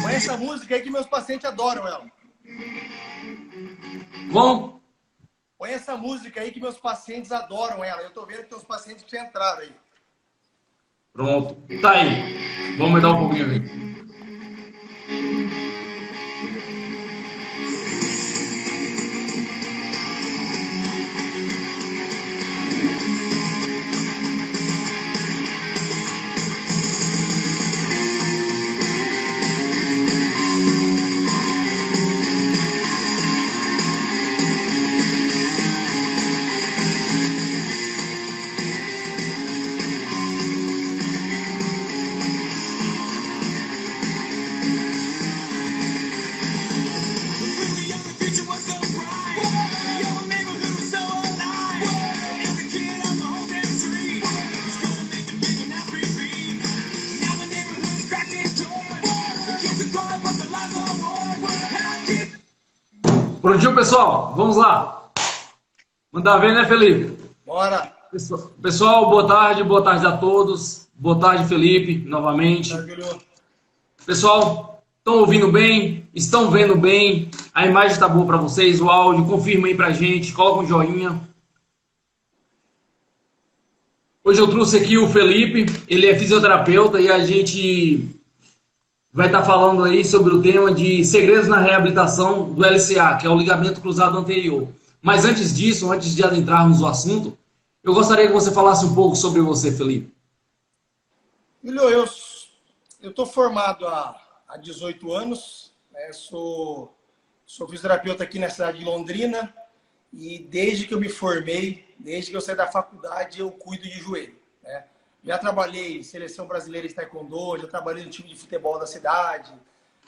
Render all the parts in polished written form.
Põe essa música aí que meus pacientes adoram ela. Bom? Põe essa música aí que meus pacientes adoram ela. Eu tô vendo que teus pacientes já entraram aí. Pronto. Tá aí. Vamos dar um pouquinho aí. Prontinho, pessoal? Vamos lá. Mandar ver, né, Felipe? Bora. Pessoal, boa tarde a todos. Boa tarde, Felipe, novamente. Pessoal, estão ouvindo bem? Estão vendo bem? A imagem está boa para vocês? O áudio? Confirma aí pra gente, coloca um joinha. Hoje eu trouxe aqui o Felipe, ele é fisioterapeuta e a gente vai estar falando aí sobre o tema de segredos na reabilitação do LCA, que é o ligamento cruzado anterior. Mas antes disso, antes de adentrarmos no assunto, eu gostaria que você falasse um pouco sobre você, Felipe. Milho, eu estou formado há 18 anos, né? Sou fisioterapeuta aqui na cidade de Londrina e desde que eu me formei, desde que eu saí da faculdade, eu cuido de joelho, né? Já trabalhei em seleção brasileira de taekwondo, já trabalhei no time de futebol da cidade,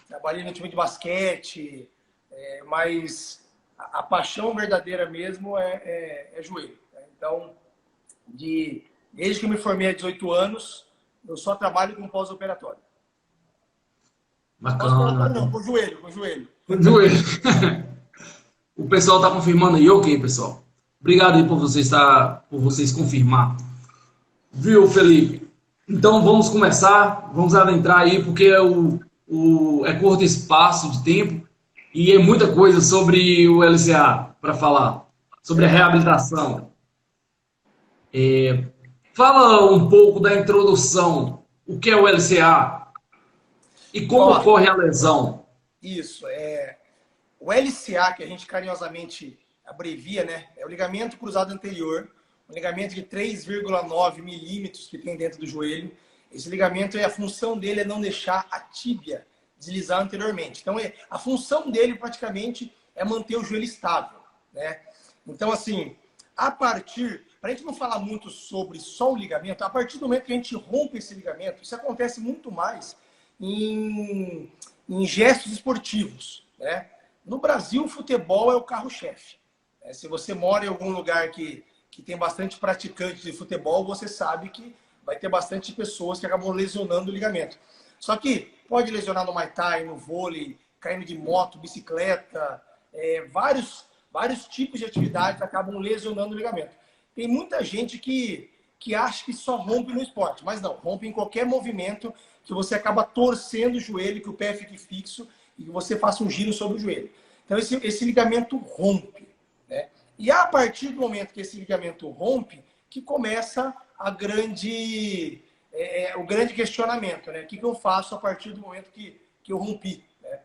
trabalhei no time de basquete, mas a paixão verdadeira mesmo é joelho, né? Então, desde que eu me formei há 18 anos, eu só trabalho com pós-operatório. Bacana. Pós-operatório não, com joelho. Com joelho. O pessoal está confirmando aí, ok, pessoal. Obrigado aí por vocês confirmar. Viu, Felipe? Então vamos começar, vamos adentrar aí, porque é curto espaço de tempo e é muita coisa sobre o LCA para falar, sobre a reabilitação. Fala um pouco da introdução, o que é o LCA e como ocorre a lesão. Isso, o LCA, que a gente carinhosamente abrevia, né, é o ligamento cruzado anterior, um ligamento de 3,9 milímetros que tem dentro do joelho. Esse ligamento, a função dele é não deixar a tíbia deslizar anteriormente. Então, a função dele praticamente é manter o joelho estável, né? Então, assim, para a gente não falar muito sobre só o ligamento, a partir do momento que a gente rompe esse ligamento, isso acontece muito mais em gestos esportivos, né? No Brasil, o futebol é o carro-chefe. Se você mora em algum lugar que tem bastante praticantes de futebol, você sabe que vai ter bastante pessoas que acabam lesionando o ligamento. Só que pode lesionar no Muay Thai, no vôlei, caindo de moto, bicicleta, vários tipos de atividades acabam lesionando o ligamento. Tem muita gente que acha que só rompe no esporte, mas não, rompe em qualquer movimento que você acaba torcendo o joelho, que o pé fique fixo e que você faça um giro sobre o joelho. Então esse ligamento rompe, né? E a partir do momento que esse ligamento rompe, que começa o grande questionamento, né? O que eu faço a partir do momento que eu rompi, né?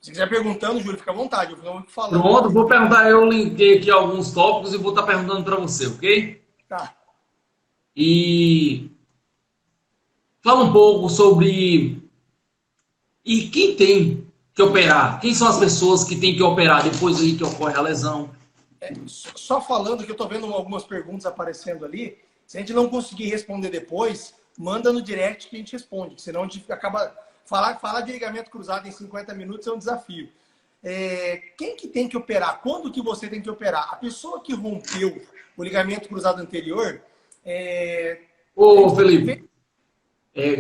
Se quiser perguntando, Júlio, fica à vontade. Eu vou falando. Pronto, vou perguntar. Eu linkei aqui alguns tópicos e vou estar perguntando para você, ok? Tá. E fala um pouco sobre quem tem que operar. Quem são as pessoas que têm que operar depois aí que ocorre a lesão? Só falando que eu estou vendo algumas perguntas aparecendo ali. Se a gente não conseguir responder depois, manda no direct que a gente responde. Senão a gente acaba... Falar de ligamento cruzado em 50 minutos é um desafio. Quem que tem que operar? Quando que você tem que operar? A pessoa que rompeu o ligamento cruzado anterior... Ô, Felipe,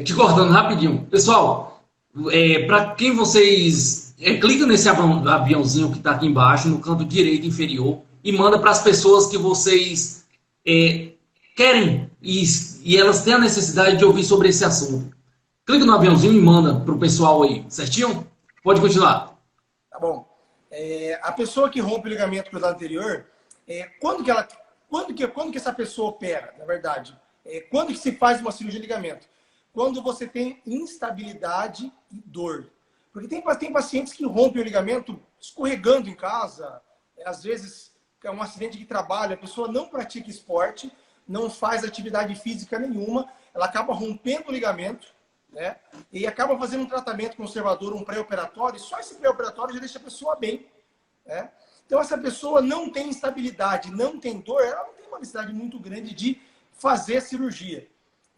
te cortando rapidinho. Pessoal, para quem vocês... clica nesse aviãozinho que está aqui embaixo, no canto direito inferior, e manda para as pessoas que vocês querem e elas têm a necessidade de ouvir sobre esse assunto. clica no aviãozinho e manda para o pessoal aí, certinho? Pode continuar. Tá bom. A pessoa que rompe o ligamento cruzado anterior, quando que essa pessoa opera, na verdade? Quando que se faz uma cirurgia de ligamento? Quando você tem instabilidade e dor. Porque tem pacientes que rompem o ligamento escorregando em casa, às vezes é um acidente de trabalho, a pessoa não pratica esporte, não faz atividade física nenhuma, ela acaba rompendo o ligamento, né? E acaba fazendo um tratamento conservador, um pré-operatório, e só esse pré-operatório já deixa a pessoa bem, né? Então, essa pessoa não tem instabilidade, não tem dor, ela não tem uma necessidade muito grande de fazer a cirurgia,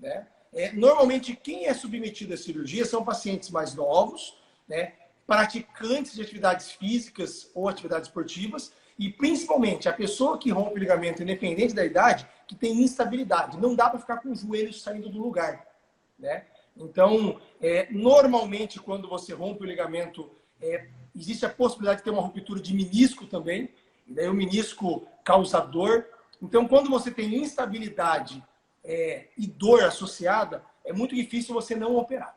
né? Normalmente, quem é submetido à cirurgia são pacientes mais novos, né? Praticantes de atividades físicas ou atividades esportivas, e principalmente a pessoa que rompe o ligamento, independente da idade, que tem instabilidade. Não dá para ficar com os joelhos saindo do lugar, né? Então, normalmente, quando você rompe o ligamento, existe a possibilidade de ter uma ruptura de menisco também, e daí o menisco causa dor. Então, quando você tem instabilidade e dor associada, é muito difícil você não operar.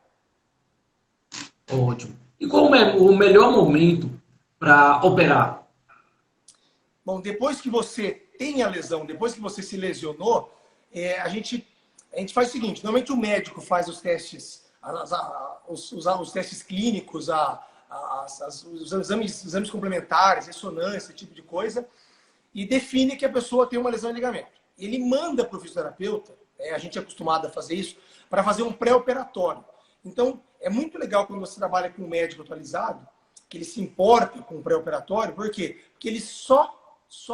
Ótimo. E qual é o melhor momento para operar? Bom, depois que você tem a lesão, depois que você se lesionou, a gente faz o seguinte, normalmente o médico faz os testes, os testes clínicos, os exames complementares, ressonância, esse tipo de coisa, e define que a pessoa tem uma lesão de ligamento. Ele manda para o fisioterapeuta, a gente é acostumado a fazer isso, para fazer um pré-operatório. Então, é muito legal quando você trabalha com um médico atualizado, que ele se importa com o pré-operatório, por quê? Porque ele só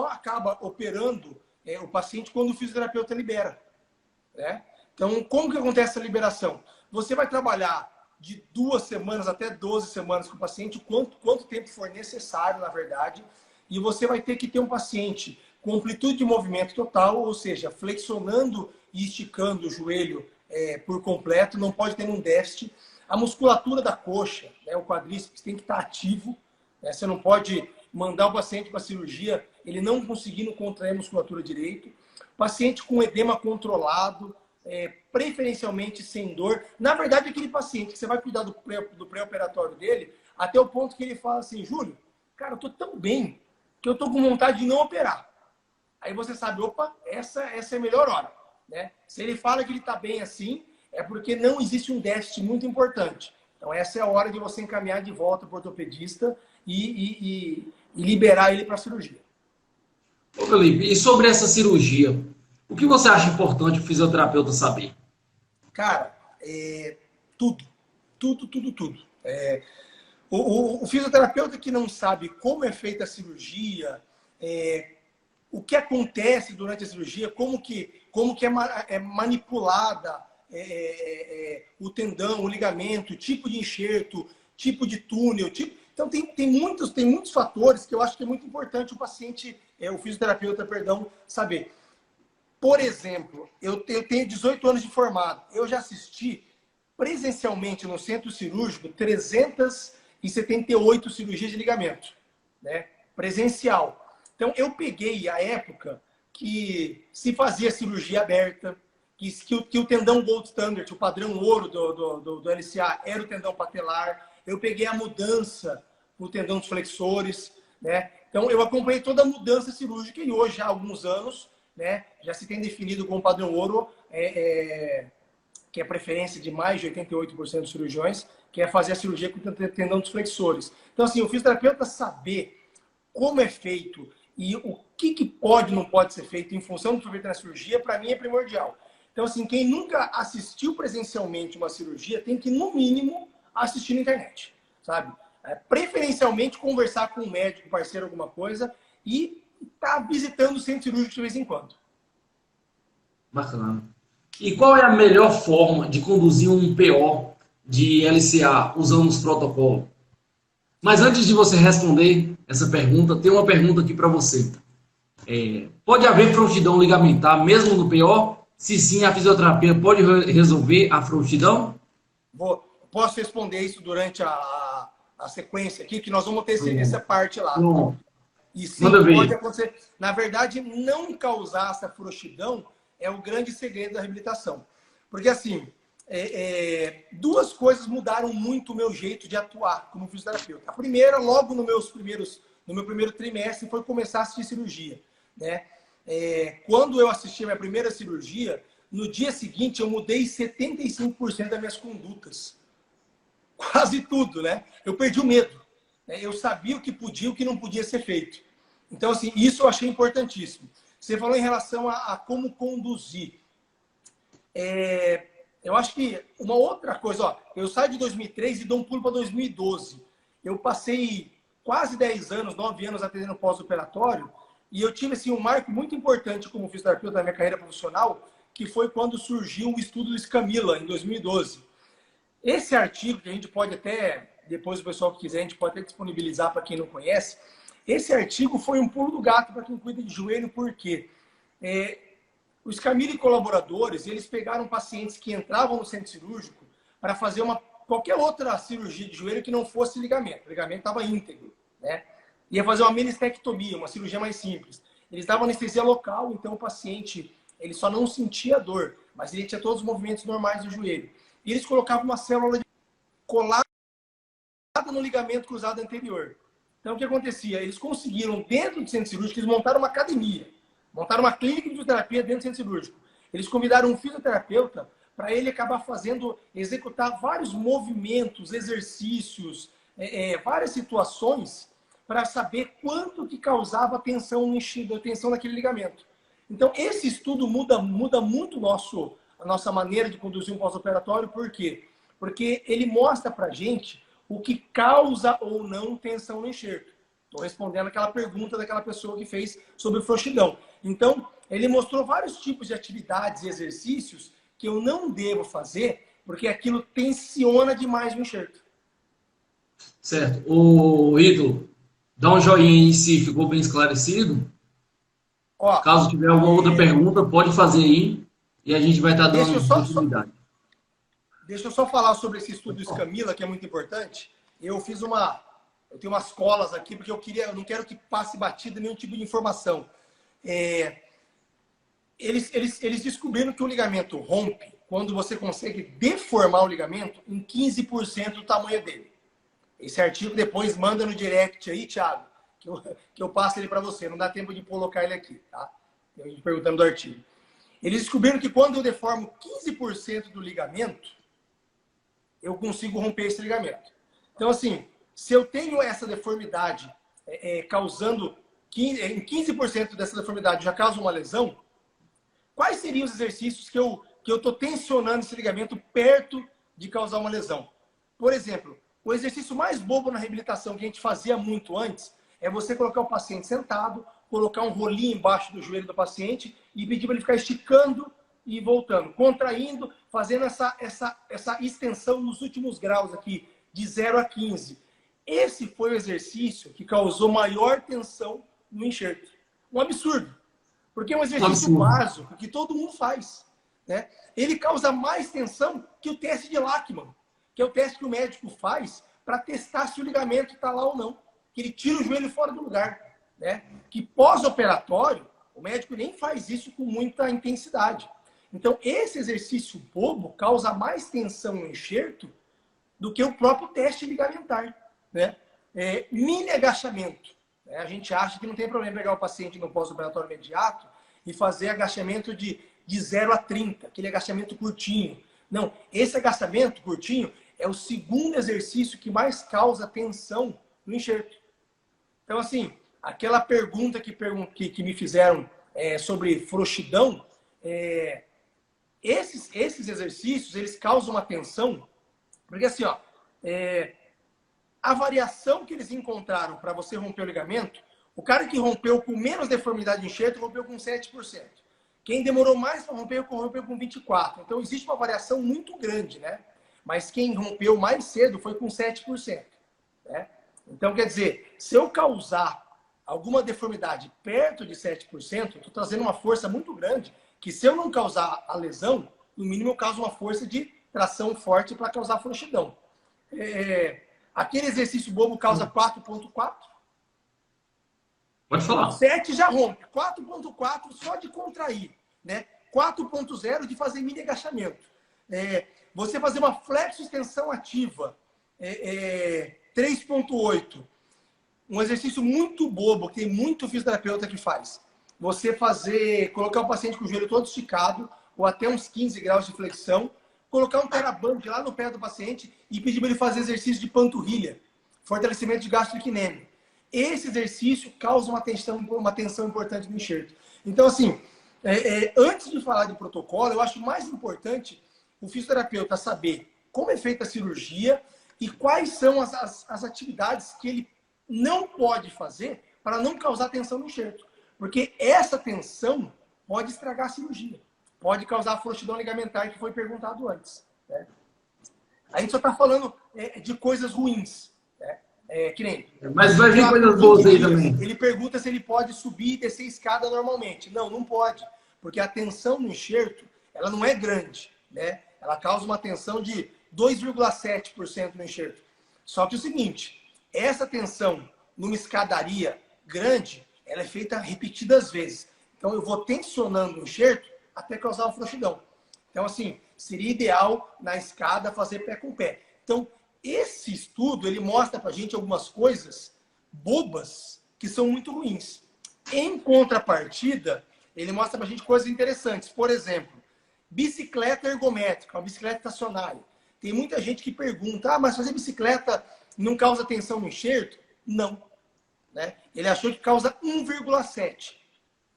acaba operando o paciente quando o fisioterapeuta libera, né? Então, como que acontece essa liberação? Você vai trabalhar de 2 semanas até 12 semanas com o paciente, quanto tempo for necessário, na verdade, e você vai ter que ter um paciente com amplitude de movimento total, ou seja, flexionando e esticando o joelho por completo, não pode ter um déficit. A musculatura da coxa, né, o quadríceps, tem que estar ativo, né? Você não pode mandar o paciente para a cirurgia, ele não conseguindo contrair a musculatura direito. Paciente com edema controlado, preferencialmente sem dor. Na verdade, aquele paciente que você vai cuidar do pré-operatório dele, até o ponto que ele fala assim, Júlio, cara, eu tô tão bem que eu tô com vontade de não operar. Aí você sabe, opa, essa é a melhor hora, né? Se ele fala que ele tá bem assim, é porque não existe um déficit muito importante. Então essa é a hora de você encaminhar de volta para o ortopedista e liberar ele para a cirurgia. Ô, Felipe, e sobre essa cirurgia, o que você acha importante o fisioterapeuta saber? Cara, tudo. O fisioterapeuta que não sabe como é feita a cirurgia, o que acontece durante a cirurgia, como que é manipulada o tendão, o ligamento, tipo de enxerto, tipo de túnel, então tem muitos fatores que eu acho que é muito importante o fisioterapeuta, saber. Por exemplo, eu tenho 18 anos de formado. Eu já assisti presencialmente no centro cirúrgico 378 cirurgias de ligamento, né? Presencial. Então, eu peguei a época que se fazia cirurgia aberta, que o tendão Gold Standard, o padrão ouro do LCA, era o tendão patelar. Eu peguei a mudança no tendão dos flexores, né? Então, eu acompanhei toda a mudança cirúrgica e hoje, há alguns anos, né, já se tem definido como padrão ouro, que é a preferência de mais de 88% dos cirurgiões, que é fazer a cirurgia com o tendão dos flexores. Então, assim, o fisioterapeuta saber como é feito e o que pode e não pode ser feito em função do que foi feito na cirurgia, para mim é primordial. Então, assim, quem nunca assistiu presencialmente uma cirurgia tem que, no mínimo, assistir na internet, sabe? Preferencialmente, conversar com um médico, parceiro, alguma coisa, e estar visitando o centro cirúrgico de vez em quando. Bacana. E qual é a melhor forma de conduzir um PO de LCA usando os protocolos? Mas antes de você responder essa pergunta, tem uma pergunta aqui para você. Pode haver frouxidão ligamentar mesmo no PO? Se sim, a fisioterapia pode resolver a frouxidão? Posso responder isso durante a sequência aqui, que nós vamos ter essa parte lá. E sim, pode acontecer. Na verdade, não causar essa frouxidão é o grande segredo da reabilitação. Porque assim, duas coisas mudaram muito o meu jeito de atuar como fisioterapeuta. A primeira, logo no meu primeiro trimestre, foi começar a assistir cirurgia, né? Quando eu assisti a minha primeira cirurgia, no dia seguinte eu mudei 75% das minhas condutas. Quase tudo, né? Eu perdi o medo. Eu sabia o que podia e o que não podia ser feito. Então, assim, isso eu achei importantíssimo. Você falou em relação a como conduzir. Eu acho que uma outra coisa, ó, eu saio de 2003 e dou um pulo para 2012. Eu passei quase 10 anos, 9 anos atendendo pós-operatório, e eu tive assim, um marco muito importante como fisioterapeuta da minha carreira profissional, que foi quando surgiu o estudo do Scamilla, em 2012. Esse artigo, que a gente pode até, depois o pessoal que quiser, a gente pode até disponibilizar para quem não conhece, esse artigo foi um pulo do gato para quem cuida de joelho, porque os Scamilla e colaboradores, eles pegaram pacientes que entravam no centro cirúrgico para fazer qualquer outra cirurgia de joelho que não fosse ligamento. O ligamento estava íntegro, né? Ia fazer uma menistectomia, uma cirurgia mais simples. Eles davam anestesia local, então o paciente ele só não sentia dor, mas ele tinha todos os movimentos normais do joelho. E eles colocavam uma célula colada no ligamento cruzado anterior. Então, o que acontecia? Eles conseguiram, dentro do centro cirúrgico, eles montaram uma academia. Montaram uma clínica de fisioterapia dentro do centro cirúrgico. Eles convidaram um fisioterapeuta para ele acabar executar vários movimentos, exercícios, várias situações para saber quanto que causava tensão naquele ligamento. Então, esse estudo muda muito a nossa maneira de conduzir um pós-operatório. Por quê? Porque ele mostra para a gente o que causa ou não tensão no enxerto. Estou respondendo aquela pergunta daquela pessoa que fez sobre frouxidão. Então, ele mostrou vários tipos de atividades e exercícios que eu não devo fazer porque aquilo tensiona demais o enxerto. Certo. O Ítalo, dá um joinha aí se ficou bem esclarecido. Ó, caso tiver alguma outra pergunta, pode fazer aí e a gente vai estar dando continuidade. Deixa eu só falar sobre esse estudo do Scamilla, que é muito importante. Eu tenho umas colas aqui, porque eu não quero que passe batida nenhum tipo de informação. Eles descobriram que o ligamento rompe quando você consegue deformar o ligamento em 15% do tamanho dele. Esse artigo depois manda no direct aí, Thiago, que eu passo ele para você. Não dá tempo de colocar ele aqui, tá? Eu me perguntando do artigo. Eles descobriram que quando eu deformo 15% do ligamento, eu consigo romper esse ligamento. Então, assim, se eu tenho essa deformidade causando em 15% dessa deformidade já causa uma lesão, quais seriam os exercícios que eu estou tensionando esse ligamento perto de causar uma lesão? Por exemplo, o exercício mais bobo na reabilitação que a gente fazia muito antes é você colocar o paciente sentado, colocar um rolinho embaixo do joelho do paciente e pedir para ele ficar esticando e voltando, contraindo, fazendo essa extensão nos últimos graus aqui, de 0 a 15. Esse foi o exercício que causou maior tensão no enxerto. Um absurdo. Porque é um exercício básico que todo mundo faz, né? Ele causa mais tensão que o teste de Lachman, que é o teste que o médico faz para testar se o ligamento está lá ou não. Que ele tira o joelho fora do lugar, né? Que pós-operatório, o médico nem faz isso com muita intensidade. Então, esse exercício bobo causa mais tensão no enxerto do que o próprio teste ligamentar, né? Mini agachamento. Né? A gente acha que não tem problema pegar o paciente no pós-operatório imediato e fazer agachamento de 0 a 30, aquele agachamento curtinho. Não, esse agachamento curtinho é o segundo exercício que mais causa tensão no enxerto. Então, assim, aquela pergunta que me fizeram sobre frouxidão, esses exercícios, eles causam uma tensão, porque assim, ó, a variação que eles encontraram para você romper o ligamento, o cara que rompeu com menos deformidade de enxerto rompeu com 7%. Quem demorou mais para romper, rompeu com 24%. Então, existe uma variação muito grande, né? Mas quem rompeu mais cedo foi com 7%. Né? Então, quer dizer, se eu causar alguma deformidade perto de 7%, eu estou trazendo uma força muito grande, que se eu não causar a lesão, no mínimo eu causo uma força de tração forte para causar frouxidão. Aquele exercício bobo causa 4,4. Pode falar. 7 já rompe. 4,4 só de contrair. Né? 4,0 de fazer mini agachamento. Você fazer uma flexo-extensão ativa 3.8, um exercício muito bobo, que tem muito fisioterapeuta que faz. Você colocar o paciente com o joelho todo esticado, ou até uns 15 graus de flexão, colocar um teraband lá no pé do paciente e pedir para ele fazer exercício de panturrilha, fortalecimento de gastrocnêmio. Esse exercício causa uma tensão importante no enxerto. Então, assim, antes de falar de protocolo, eu acho mais importante o fisioterapeuta saber como é feita a cirurgia e quais são as atividades que ele não pode fazer para não causar tensão no enxerto. Porque essa tensão pode estragar a cirurgia. Pode causar frouxidão ligamentar, que foi perguntado antes. Né? A gente só está falando de coisas ruins. Né? Que nem... Mas vai vir coisas boas aí também. Ele pergunta se ele pode subir e descer escada normalmente. Não, não pode. Porque a tensão no enxerto, ela não é grande. Né? Ela causa uma tensão de 2,7% no enxerto. Só que é o seguinte, essa tensão numa escadaria grande, ela é feita repetidas vezes. Então, eu vou tensionando o enxerto até causar uma frouxidão. Então, assim, seria ideal na escada fazer pé com pé. Então, esse estudo, ele mostra pra gente algumas coisas bobas que são muito ruins. Em contrapartida, ele mostra pra gente coisas interessantes. Por exemplo, bicicleta ergométrica, uma bicicleta estacionária. Tem muita gente que pergunta, mas fazer bicicleta não causa tensão no enxerto? Não. Né? Ele achou que causa 1,7.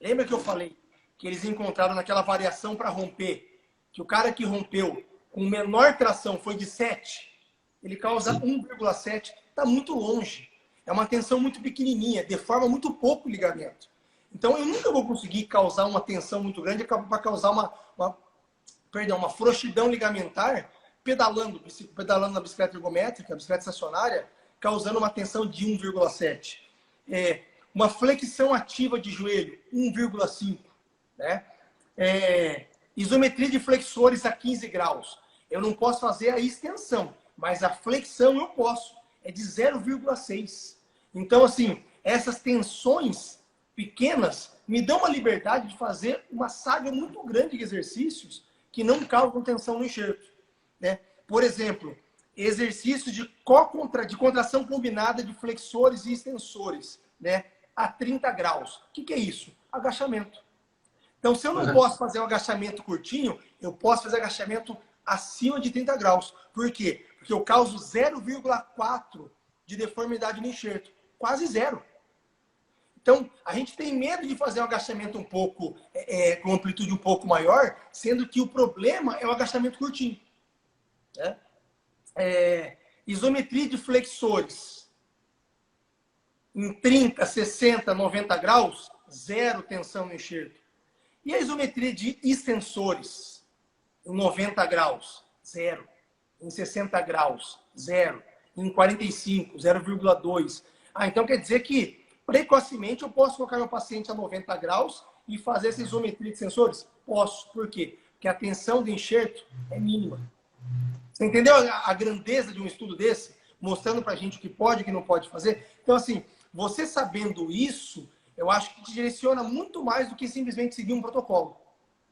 Lembra que eu falei que eles encontraram naquela variação para romper, que o cara que rompeu com menor tração foi de 7, ele causa 1,7, está muito longe. É uma tensão muito pequenininha, deforma muito pouco o ligamento. Então eu nunca vou conseguir causar uma tensão muito grande para causar uma frouxidão ligamentar pedalando na bicicleta ergométrica, bicicleta estacionária, causando uma tensão de 1,7. Uma flexão ativa de joelho, 1,5. Né? Isometria de flexores a 15 graus. Eu não posso fazer a extensão, mas a flexão eu posso. É de 0,6. Então, assim, essas tensões pequenas me dão uma liberdade de fazer uma saga muito grande de exercícios que não causam tensão no enxerto. Né? Por exemplo, exercícios de contração combinada de flexores e extensores, né? A 30 graus. O que é isso? Agachamento. Então, se eu não posso fazer um agachamento curtinho, eu posso fazer agachamento acima de 30 graus. Por quê? Porque eu causo 0,4 de deformidade no enxerto. Quase zero. Então, a gente tem medo de fazer um agachamento um pouco, com amplitude um pouco maior, sendo que o problema é o agachamento curtinho. Né? Isometria de flexores. Em 30, 60, 90 graus, zero tensão no enxerto. E a isometria de extensores? Em 90 graus, zero. Em 60 graus, zero. Em 45, 0,2. Então quer dizer que precocemente eu posso colocar meu paciente a 90 graus e fazer essa isometria de sensores? Posso. Por quê? Porque a tensão do enxerto é mínima. Você entendeu a grandeza de um estudo desse? Mostrando pra gente o que pode e o que não pode fazer? Então, assim, você sabendo isso, eu acho que te direciona muito mais do que simplesmente seguir um protocolo.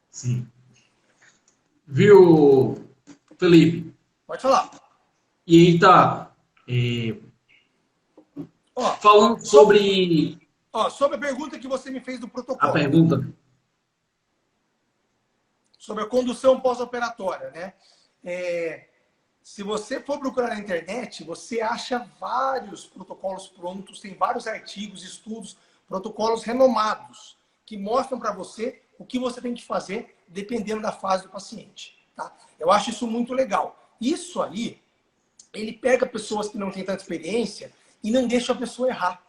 Sim. Viu, Felipe? Pode falar. E aí tá... falando sobre... sobre a pergunta que você me fez do protocolo. A pergunta? Sobre a condução pós-operatória, né? Se você for procurar na internet, você acha vários protocolos prontos, tem vários artigos, estudos, protocolos renomados, que mostram para você o que você tem que fazer dependendo da fase do paciente. Tá? Eu acho isso muito legal. Isso aí, ele pega pessoas que não têm tanta experiência e não deixa a pessoa errar.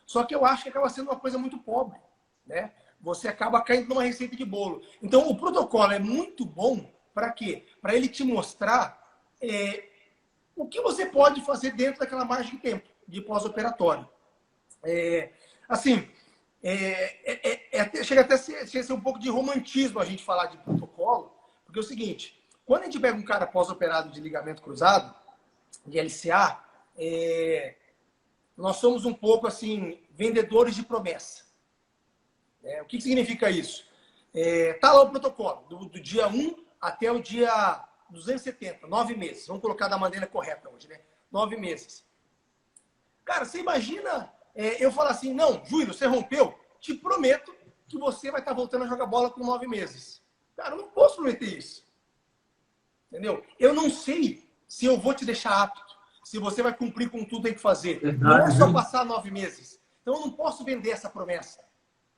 Só que eu acho que acaba sendo uma coisa muito pobre. Né? Você acaba caindo numa receita de bolo. Então, o protocolo é muito bom para quê? Para ele te mostrar o que você pode fazer dentro daquela margem de tempo de pós-operatório. Chega até a ser um pouco de romantismo a gente falar de protocolo, porque é o seguinte, quando a gente pega um cara pós-operado de ligamento cruzado, de LCA, nós somos um pouco assim, vendedores de promessa. O que significa isso? Tá lá o protocolo, do dia 1 até o dia 270, 9 meses. Vamos colocar da maneira correta hoje, né? 9 meses. Cara, você imagina eu falar assim, não, Júlio, você rompeu, te prometo que você vai estar voltando a jogar bola com 9 meses. Cara, eu não posso prometer isso. Entendeu? Eu não sei se eu vou te deixar apto, se você vai cumprir com tudo que tem que fazer. Verdade, não é só passar 9 meses. Então eu não posso vender essa promessa.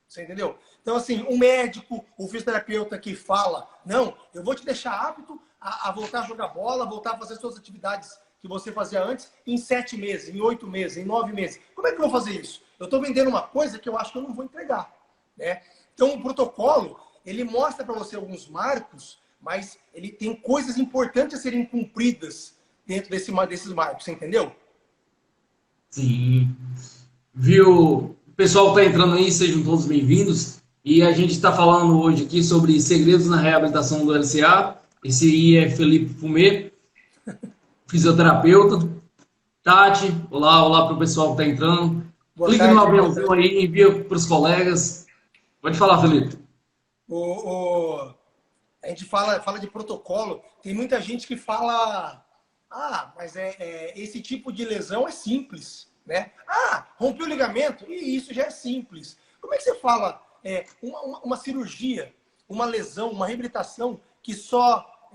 Você entendeu? Então, assim, o médico, o fisioterapeuta que fala, não, eu vou te deixar apto a voltar a jogar bola, voltar a fazer suas atividades que você fazia antes em 7 meses, em 8 meses, em 9 meses. Como é que eu vou fazer isso? Eu estou vendendo uma coisa que eu acho que eu não vou entregar. Né? Então, o protocolo, ele mostra para você alguns marcos, mas ele tem coisas importantes a serem cumpridas dentro desses marcos, você entendeu? Sim. Viu? O pessoal que está entrando aí, sejam todos bem-vindos. E a gente está falando hoje aqui sobre segredos na reabilitação do LCA. Esse aí é Felipe Fumê, fisioterapeuta. Tati, olá para o pessoal que está entrando. Boa Clique tarde, no aviãozinho aí, envia para os colegas. Pode falar, Felipe. A gente fala de protocolo. Tem muita gente que fala, mas esse tipo de lesão é simples, né? Rompeu o ligamento, e isso já é simples. Como é que você fala uma cirurgia, uma lesão, uma reabilitação que só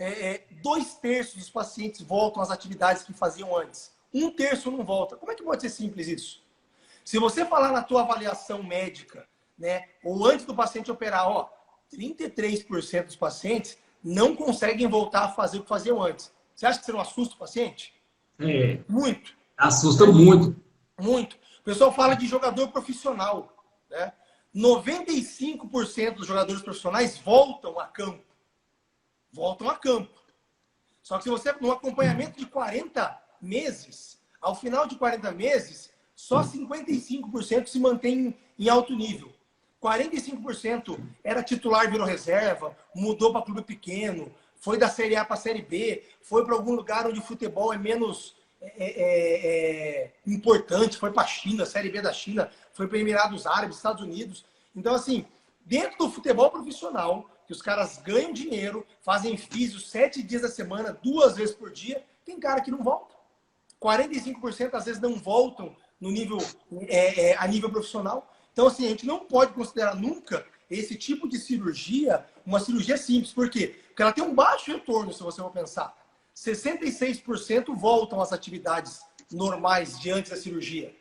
2/3 dos pacientes voltam às atividades que faziam antes? 1/3 não volta. Como é que pode ser simples isso? Se você falar na tua avaliação médica, né, ou antes do paciente operar, 33% dos pacientes não conseguem voltar a fazer o que faziam antes. Você acha que você não assusta o paciente? Muito. Assusta muito. Muito. O pessoal fala de jogador profissional, né? 95% dos jogadores profissionais voltam a campo. Voltam a campo. Só que se você, num acompanhamento de 40 meses, ao final de 40 meses, só 55% se mantém em alto nível. 45% era titular, virou reserva, mudou para clube pequeno, foi da Série A para a Série B, foi para algum lugar onde o futebol é menos importante, foi para a China, Série B da China, foi para Emirados Árabes, Estados Unidos. Então, assim, dentro do futebol profissional, que os caras ganham dinheiro, fazem físio 7 dias da semana, 2 vezes por dia, tem cara que não volta. 45% às vezes não voltam no nível, a nível profissional. Então, assim, a gente não pode considerar nunca esse tipo de cirurgia uma cirurgia simples. Por quê? Porque ela tem um baixo retorno, se você for pensar. 66% voltam às atividades normais de antes da cirurgia.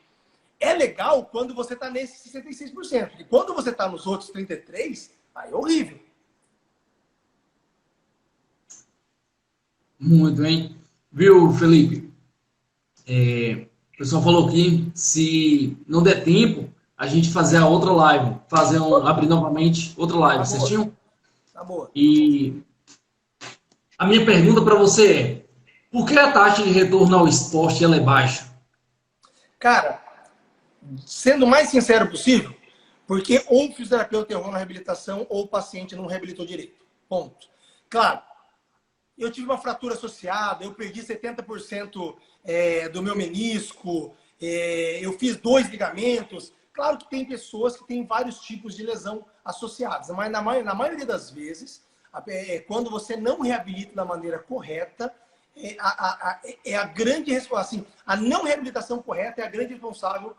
É legal quando você está nesse 66%. Porque quando você está nos outros 33%, aí é horrível. Muito, hein? Viu, Felipe? O pessoal falou aqui, se não der tempo, a gente fazer a outra live. Abrir novamente outra live. Vocês tinham? Tá boa. E a minha pergunta para você é, por que a taxa de retorno ao esporte ela é baixa? Cara, sendo o mais sincero possível, porque ou o fisioterapeuta errou na reabilitação ou o paciente não reabilitou direito. Ponto. Claro, eu tive uma fratura associada, eu perdi 70% do meu menisco, eu fiz 2 ligamentos. Claro que tem pessoas que têm vários tipos de lesão associadas, mas na maioria das vezes, quando você não reabilita da maneira correta, a grande responsável, assim, a não reabilitação correta é a grande responsável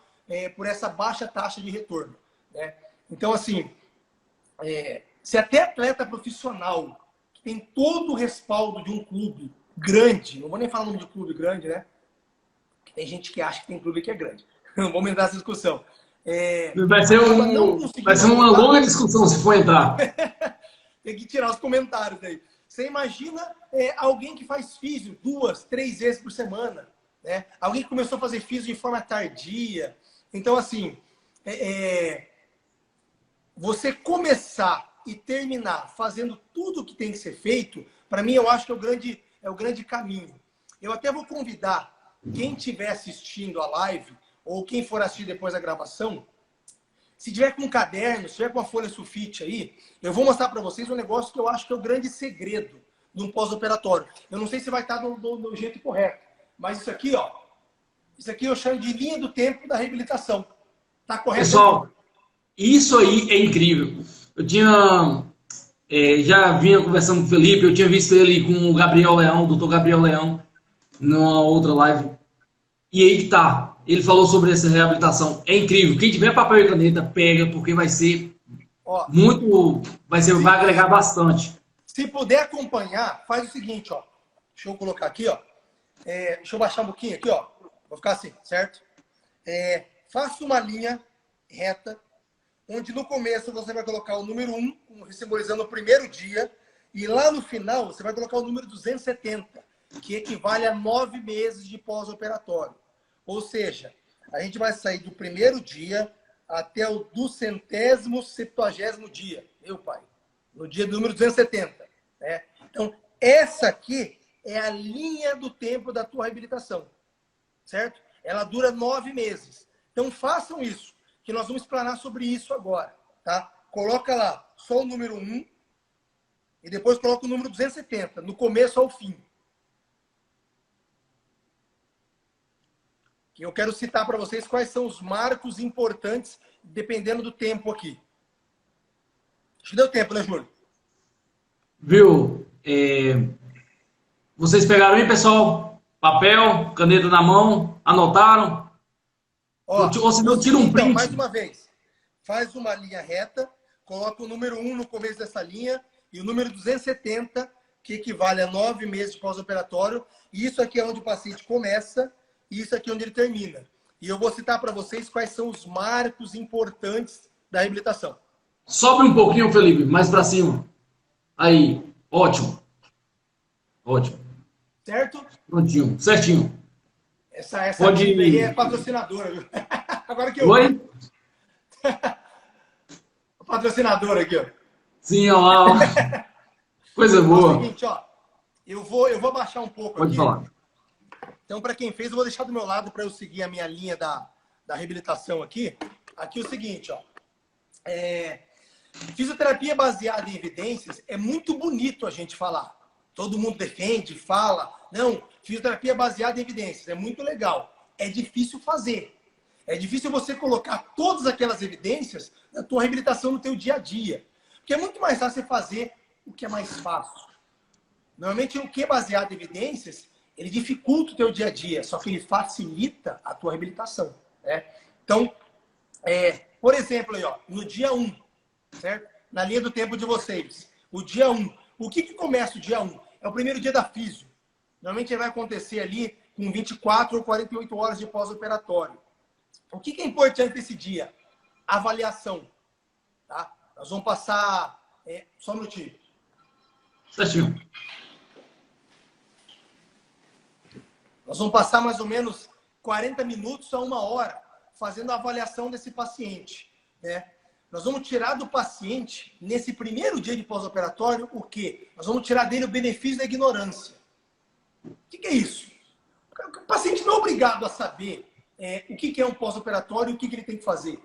por essa baixa taxa de retorno, né? Então, assim, se até atleta profissional que tem todo o respaldo de um clube grande, não vou nem falar o nome de clube grande, né? Tem gente que acha que tem clube que é grande. Não vamos entrar nessa discussão. Vai ser uma longa discussão se for entrar. Tem que tirar os comentários aí. Você imagina alguém que faz físio 2, 3 vezes por semana, né? Alguém que começou a fazer físio de forma tardia. Então, assim, você começar e terminar fazendo tudo o que tem que ser feito, para mim, eu acho que é o grande caminho. Eu até vou convidar quem estiver assistindo a live, ou quem for assistir depois da gravação, se tiver com um caderno, se tiver com uma folha sulfite aí, eu vou mostrar para vocês um negócio que eu acho que é o grande segredo de um pós-operatório. Eu não sei se vai estar do jeito correto, mas isso aqui eu chamo de linha do tempo da reabilitação. Tá correto? Pessoal, isso aí é incrível. Eu tinha já vinha conversando com o Felipe, eu tinha visto ele com o Gabriel Leão, o doutor Gabriel Leão, numa outra live. E aí que tá. Ele falou sobre essa reabilitação. É incrível. Quem tiver papel e caneta, pega, porque vai ser Ó, muito. Vai agregar bastante. se puder acompanhar, faz o seguinte, ó. Deixa eu colocar aqui, ó. Deixa eu baixar um pouquinho aqui, ó. Vou ficar assim, certo? Faça uma linha reta, onde no começo você vai colocar o número 1, simbolizando o primeiro dia, e lá no final você vai colocar o número 270, que equivale a 9 meses de pós-operatório. Ou seja, a gente vai sair do primeiro dia até o 270º dia, meu pai, no dia do número 270. Né? Então, essa aqui é a linha do tempo da tua reabilitação, certo? Ela dura 9 meses. Então, façam isso, que nós vamos explanar sobre isso agora, tá? Coloca lá só o número 1 e depois coloca o número 270, no começo ao fim. Que eu quero citar para vocês quais são os marcos importantes, dependendo do tempo aqui. Acho que deu tempo, né, Júlio? Viu? Vocês pegaram aí, pessoal? Papel, caneta na mão, anotaram? Ó, Ou se não, tira um print. Então, mais uma vez. Faz uma linha reta, coloca o número 1 no começo dessa linha e o número 270, que equivale a 9 meses de pós-operatório. E isso aqui é onde o paciente começa e isso aqui é onde ele termina. E eu vou citar para vocês quais são os marcos importantes da reabilitação. Sobe um pouquinho, Felipe, mais para cima. Aí, ótimo. Ótimo. Certo? Prontinho, certinho. Essa Pode diva aí é patrocinadora, viu? Agora que eu... Oi? Patrocinadora aqui, ó. Sim, ó. Coisa boa. É o seguinte, ó. Eu vou baixar um pouco Pode aqui. falar. Então, para quem fez, eu vou deixar do meu lado para eu seguir a minha linha da reabilitação aqui. Aqui é o seguinte, ó. Fisioterapia baseada em evidências é muito bonito a gente falar. Todo mundo defende, fala. Não, fisioterapia baseada em evidências é muito legal. É difícil fazer. É difícil você colocar todas aquelas evidências na tua reabilitação no teu dia a dia. Porque é muito mais fácil você fazer o que é mais fácil. Normalmente, o que é baseado em evidências, ele dificulta o teu dia a dia, só que ele facilita a tua reabilitação. Né? Então, por exemplo, aí, ó, no dia 1, certo? Na linha do tempo de vocês, o dia 1. O que começa o dia 1? É o primeiro dia da físio. Normalmente ele vai acontecer ali com 24 ou 48 horas de pós-operatório. O que é importante nesse dia? Avaliação. Tá? Nós vamos passar... só um minutinho. Certinho. Nós vamos passar mais ou menos 40 minutos a 1 hora fazendo a avaliação desse paciente. Né? Nós vamos tirar do paciente, nesse primeiro dia de pós-operatório, o quê? Nós vamos tirar dele o benefício da ignorância. O que é isso? O paciente não é obrigado a saber o que é um pós-operatório e o que ele tem que fazer.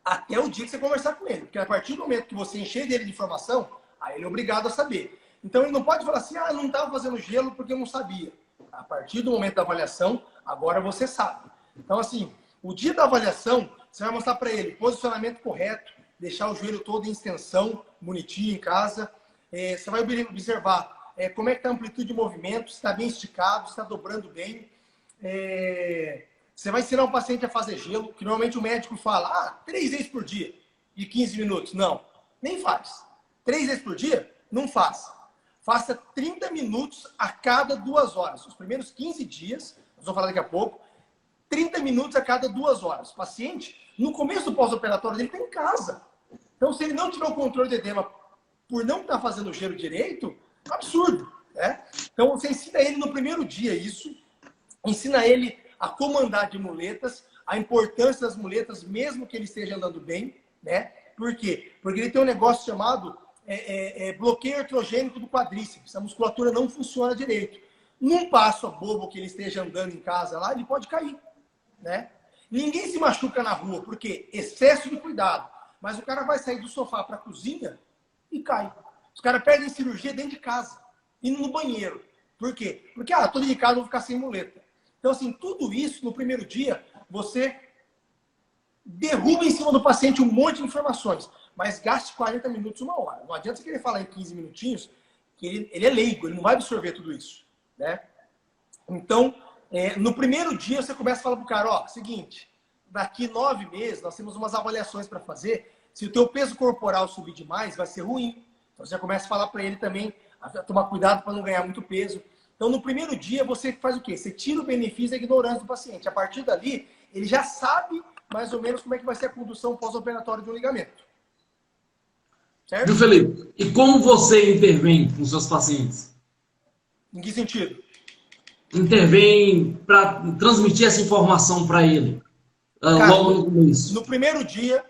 Até o dia que você conversar com ele. Porque a partir do momento que você encher dele de informação, aí ele é obrigado a saber. Então ele não pode falar assim, não estava fazendo gelo porque eu não sabia. A partir do momento da avaliação, agora você sabe. Então, assim, o dia da avaliação, você vai mostrar para ele posicionamento correto, deixar o joelho todo em extensão, bonitinho em casa. Você vai observar como é que está a amplitude de movimento, se está bem esticado, se está dobrando bem. Você vai ensinar o paciente a fazer gelo, que normalmente o médico fala, 3 vezes por dia, de 15 minutos. Não, nem faz. 3 vezes por dia, não faz. Faça 30 minutos a cada 2 horas. Os primeiros 15 dias, nós vamos falar daqui a pouco, 30 minutos a cada 2 horas. O paciente, no começo do pós-operatório, ele está em casa. Então, se ele não tiver o controle de edema por não estar fazendo o gelo direito, é um absurdo. Né? Então, você ensina ele no primeiro dia isso, ensina ele a comandar de muletas, a importância das muletas, mesmo que ele esteja andando bem. Né? Por quê? Porque ele tem um negócio chamado bloqueio artrogênico do quadríceps. A musculatura não funciona direito. Num passo bobo que ele esteja andando em casa lá, ele pode cair. Né? Ninguém se machuca na rua, porque excesso de cuidado. Mas o cara vai sair do sofá para a cozinha e cai. Os caras perdem cirurgia dentro de casa, indo no banheiro. Por quê? Porque, tô dentro de casa, vou ficar sem muleta. Então, assim, tudo isso, no primeiro dia, você derruba em cima do paciente um monte de informações. mas gaste 40 minutos, 1 hora. Não adianta você querer falar em 15 minutinhos, que ele é leigo, ele não vai absorver tudo isso, né? Então, no primeiro dia, você começa a falar pro cara, ó, seguinte, daqui 9 meses, nós temos umas avaliações para fazer, se o teu peso corporal subir demais, vai ser ruim. Então, você começa a falar para ele também, a tomar cuidado para não ganhar muito peso. Então, no primeiro dia, você faz o quê? Você tira o benefício da ignorância do paciente. A partir dali, ele já sabe mais ou menos como é que vai ser a condução pós-operatória de um ligamento. Certo? Viu, Felipe? E como você intervém com seus pacientes? Em que sentido? Intervém para transmitir essa informação para ele, Cara, logo no começo. No primeiro dia,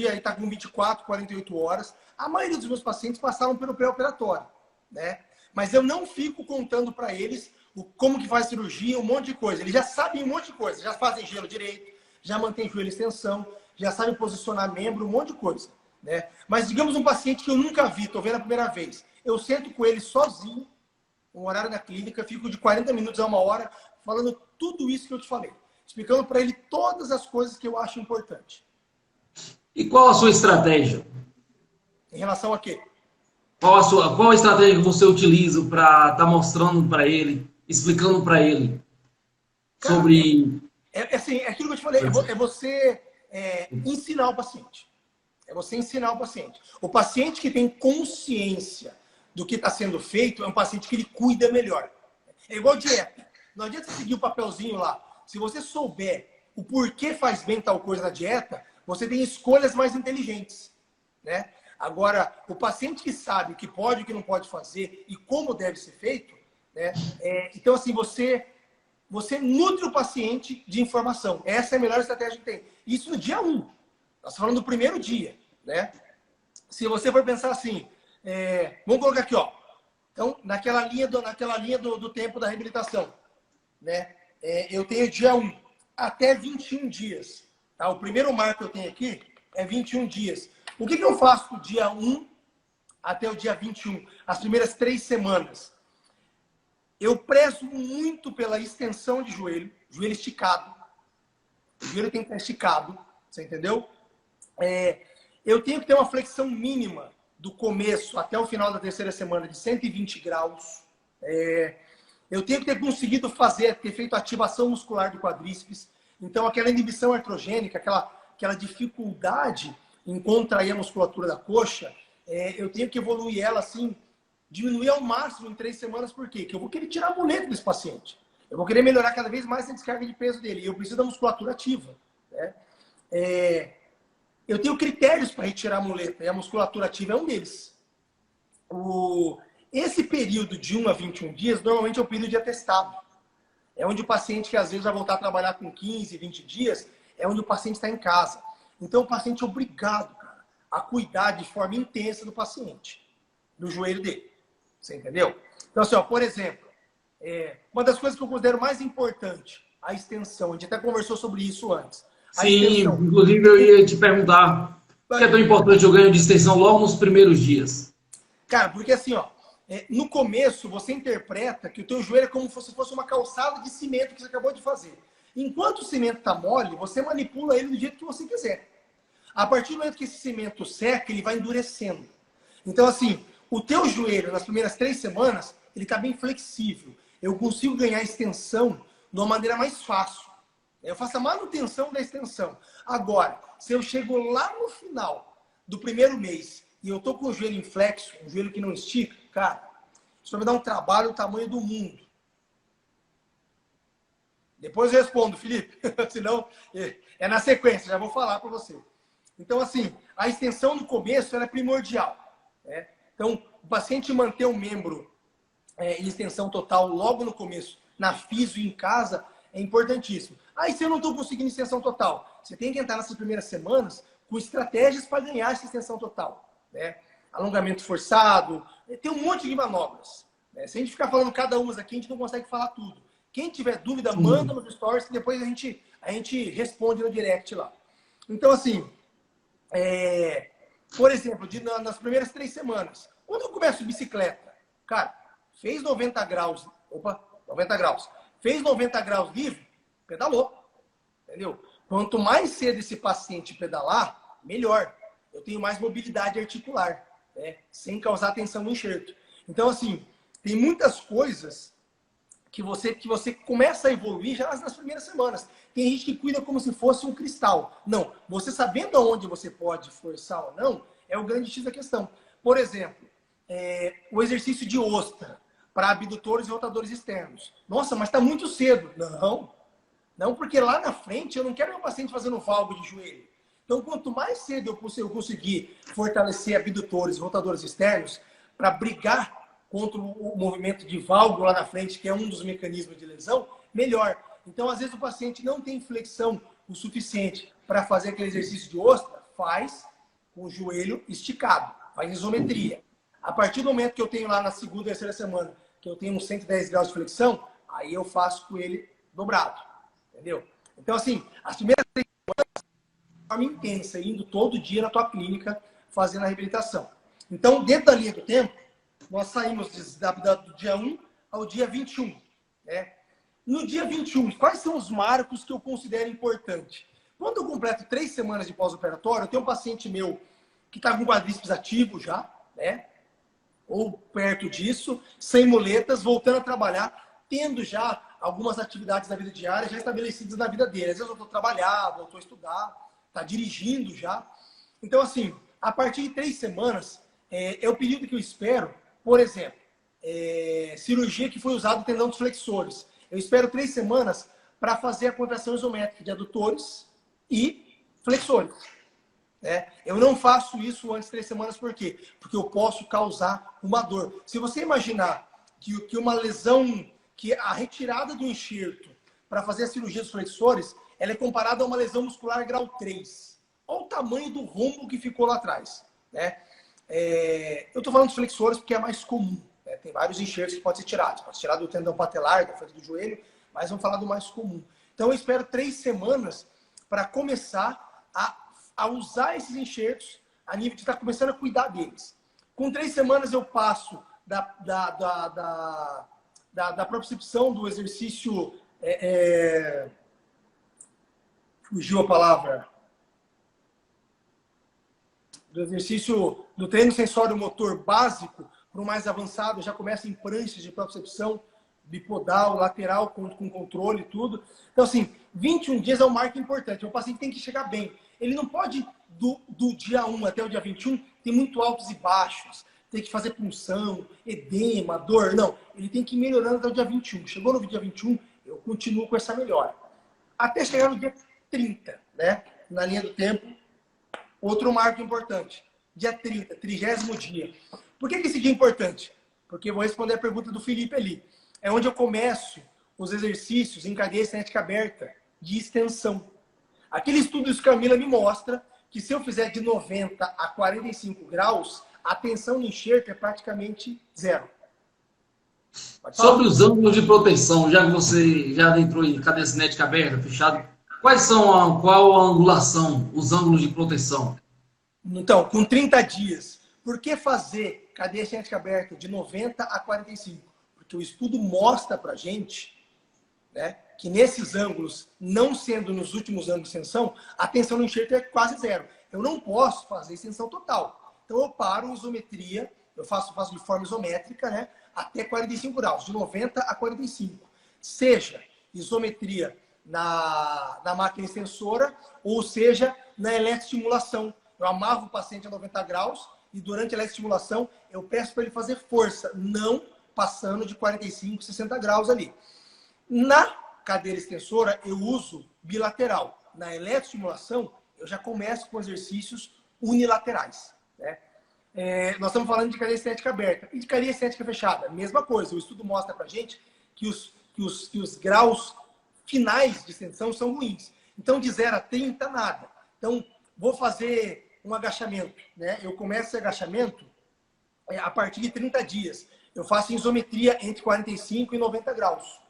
ele está com 24, 48 horas. A maioria dos meus pacientes passaram pelo pré-operatório, né? Mas eu não fico contando para eles como que faz cirurgia, um monte de coisa. Eles já sabem um monte de coisa. Já fazem gelo direito, já mantém joelho em extensão, já sabem posicionar membro, um monte de coisa, né? Mas digamos um paciente que eu nunca vi, estou vendo a primeira vez. Eu sento com ele sozinho, um horário na clínica, fico de 40 minutos a 1 hora, falando tudo isso que eu te falei. Explicando para ele todas as coisas que eu acho importante. E qual a sua estratégia? Em relação a quê? Qual a estratégia que você utiliza para estar mostrando para ele, explicando para ele sobre... Assim, é aquilo que eu te falei, é você ensinar o paciente. É você ensinar o paciente. O paciente que tem consciência do que está sendo feito é um paciente que ele cuida melhor. É igual dieta. Não adianta você seguir o papelzinho lá. Se você souber o porquê faz bem tal coisa na dieta, você tem escolhas mais inteligentes, né? Agora, o paciente que sabe o que pode e o que não pode fazer e como deve ser feito, né? Então, assim, você nutre o paciente de informação. Essa é a melhor estratégia que tem. Isso no dia 1. Nós falando do primeiro dia, né? Se você for pensar assim, vamos colocar aqui, ó. Então, naquela linha do tempo da reabilitação, né? Eu tenho dia 1 até 21 dias. Tá? O primeiro marco que eu tenho aqui é 21 dias. O que eu faço do dia 1 até o dia 21? As primeiras 3 semanas. Eu prezo muito pela extensão de joelho esticado. O joelho tem que estar esticado, você entendeu? Eu tenho que ter uma flexão mínima do começo até o final da 3ª semana de 120 graus. Eu tenho que ter conseguido ter feito ativação muscular do quadríceps. Então, aquela inibição artrogênica, aquela dificuldade em contrair a musculatura da coxa, eu tenho que evoluir ela assim, diminuir ao máximo em 3 semanas. Por quê? Porque eu vou querer tirar a muleta desse paciente. Eu vou querer melhorar cada vez mais a descarga de peso dele. E eu preciso da musculatura ativa, né? Eu tenho critérios para retirar a muleta, e a musculatura ativa é um deles. Esse período de 1 a 21 dias, normalmente é o período de atestado. É onde o paciente, que às vezes vai voltar a trabalhar com 15, 20 dias, é onde o paciente está em casa. Então, o paciente é obrigado, cara, a cuidar de forma intensa do paciente, do joelho dele. Você entendeu? Então, assim, ó, por exemplo, uma das coisas que eu considero mais importante, a extensão. A gente até conversou sobre isso antes. Sim, inclusive eu ia te perguntar por que é tão importante o ganho de extensão logo nos primeiros dias. Cara, porque assim, ó, no começo você interpreta que o teu joelho é como se fosse uma calçada de cimento que você acabou de fazer. Enquanto o cimento está mole, você manipula ele do jeito que você quiser. A partir do momento que esse cimento seca, ele vai endurecendo. Então, assim, o teu joelho, nas primeiras 3 semanas, ele está bem flexível. Eu consigo ganhar extensão de uma maneira mais fácil. Eu faço a manutenção da extensão. Agora, se eu chego lá no final do primeiro mês e eu tô com o joelho inflexo, um joelho que não estica, cara, isso vai me dar um trabalho do tamanho do mundo. Depois eu respondo, Felipe. Senão, é na sequência, já vou falar para você. Então, assim, a extensão no começo ela é primordial, né? Então, o paciente manter o membro em extensão total logo no começo, na fisio em casa, é importantíssimo. Aí, se eu não estou conseguindo extensão total, você tem que entrar nessas primeiras semanas com estratégias para ganhar essa extensão total, né? Alongamento forçado, tem um monte de manobras, né? Se a gente ficar falando cada uma aqui, a gente não consegue falar tudo. Quem tiver dúvida, manda nos stories, que depois a gente responde no direct lá. Então, assim, por exemplo, nas primeiras 3 semanas, quando eu começo bicicleta, cara, fez 90 graus, fez 90 graus livre, pedalou, entendeu? Quanto mais cedo esse paciente pedalar, melhor. eu tenho mais mobilidade articular, né? Sem causar tensão no enxerto. Então, assim, tem muitas coisas que você começa a evoluir já nas primeiras semanas. Tem gente que cuida como se fosse um cristal. Não, você sabendo aonde você pode forçar ou não, é o grande X da questão. Por exemplo, o exercício de ostra para abdutores e rotadores externos. Nossa, mas está muito cedo. Não, porque lá na frente eu não quero meu paciente fazendo valgo de joelho. Então, quanto mais cedo eu conseguir fortalecer abdutores e rotadores externos para brigar contra o movimento de valgo lá na frente, que é um dos mecanismos de lesão, melhor. Então, às vezes o paciente não tem flexão o suficiente para fazer aquele exercício de ostra, faz com o joelho esticado, faz isometria. A partir do momento que eu tenho lá na segunda, terceira semana, que eu tenho uns 110 graus de flexão, aí eu faço com ele dobrado, entendeu? Então, assim, as primeiras 3 semanas, de forma intensa, indo todo dia na tua clínica, fazendo a reabilitação. Então, dentro da linha do tempo, nós saímos do dia 1 ao dia 21, né? No dia 21, quais são os marcos que eu considero importante? Quando eu completo 3 semanas de pós-operatório, eu tenho um paciente meu que está com quadríceps ativo já, né? Ou perto disso, sem muletas, voltando a trabalhar, tendo já algumas atividades da vida diária já estabelecidas na vida dele. Às vezes eu estou trabalhando, eu estou a estudar, está dirigindo já. Então, assim, a partir de 3 semanas, é o período que eu espero. Por exemplo, cirurgia que foi usado o tendão dos flexores. Eu espero 3 semanas para fazer a contração isométrica de adutores e flexores. Né? Eu não faço isso antes de 3 semanas, por quê? Porque eu posso causar uma dor. Se você imaginar que uma lesão, que a retirada do enxerto para fazer a cirurgia dos flexores, ela é comparada a uma lesão muscular grau 3. Olha o tamanho do rombo que ficou lá atrás. Né? Eu estou falando dos flexores porque é mais comum. Né? Tem vários enxertos que podem ser tirados. Pode ser tirado do tendão patelar, da frente do joelho, mas vamos falar do mais comum. Então eu espero 3 semanas para começar a usar esses enxertos a nível de estar começando a cuidar deles. Com 3 semanas eu passo da propriocepção do exercício... fugiu a palavra... do exercício do treino sensório motor básico para o mais avançado, já começa em pranchas de propriocepção bipodal, lateral, com controle e tudo. Então, assim, 21 dias é um marco importante. O paciente tem que chegar bem. Ele não pode, do dia 1 até o dia 21, ter muito altos e baixos, ter que fazer punção, edema, dor. Não, ele tem que ir melhorando até o dia 21. Chegou no dia 21, eu continuo com essa melhora. Até chegar no dia 30, né? Na linha do tempo. Outro marco importante, dia 30, 30º dia. Por que esse dia é importante? Porque eu vou responder a pergunta do Felipe ali. É onde eu começo os exercícios em cadeia cinética aberta de extensão. Aquele estudo do Camila me mostra que se eu fizer de 90 a 45 graus, a tensão no enxerto é praticamente zero. Sobre os ângulos de proteção, já que você já entrou em cadeia cinética aberta, fechado, qual a angulação, os ângulos de proteção? Então, com 30 dias. Por que fazer cadeia cinética aberta de 90 a 45? Porque o estudo mostra pra gente, né, que nesses ângulos, não sendo nos últimos ângulos de extensão, a tensão no enxerto é quase zero. Eu não posso fazer extensão total. Então eu paro em isometria, eu faço de forma isométrica, né, até 45 graus, de 90 a 45. Seja isometria na máquina extensora, ou seja, na eletroestimulação. Eu amarro o paciente a 90 graus e durante a eletroestimulação eu peço para ele fazer força, não passando de 45, 60 graus ali. Na cadeira extensora eu uso bilateral. Na eletroestimulação eu já começo com exercícios unilaterais. Né? Nós estamos falando de cadeia cinética aberta e de cadeia cinética fechada. Mesma coisa, o estudo mostra para a gente que os graus finais de extensão são ruins. Então, de 0 a 30, nada. Então, vou fazer um agachamento. Né? Eu começo esse agachamento a partir de 30 dias. Eu faço isometria entre 45 e 90 graus.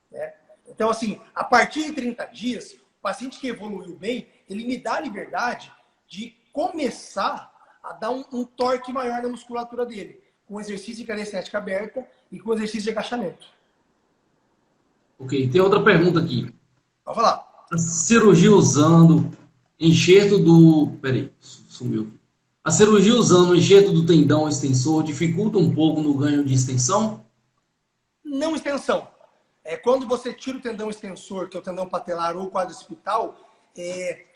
Né? Então, assim, a partir de 30 dias, o paciente que evoluiu bem, ele me dá a liberdade de começar a dar um torque maior na musculatura dele, com exercício de cadeia cinética aberta e com exercício de agachamento. Ok, tem outra pergunta aqui. Pode falar. A cirurgia usando enxerto do... Peraí, sumiu. A cirurgia usando o enxerto do tendão extensor dificulta um pouco no ganho de extensão? Não extensão. Quando você tira o tendão extensor, que é o tendão patelar ou quadricipital,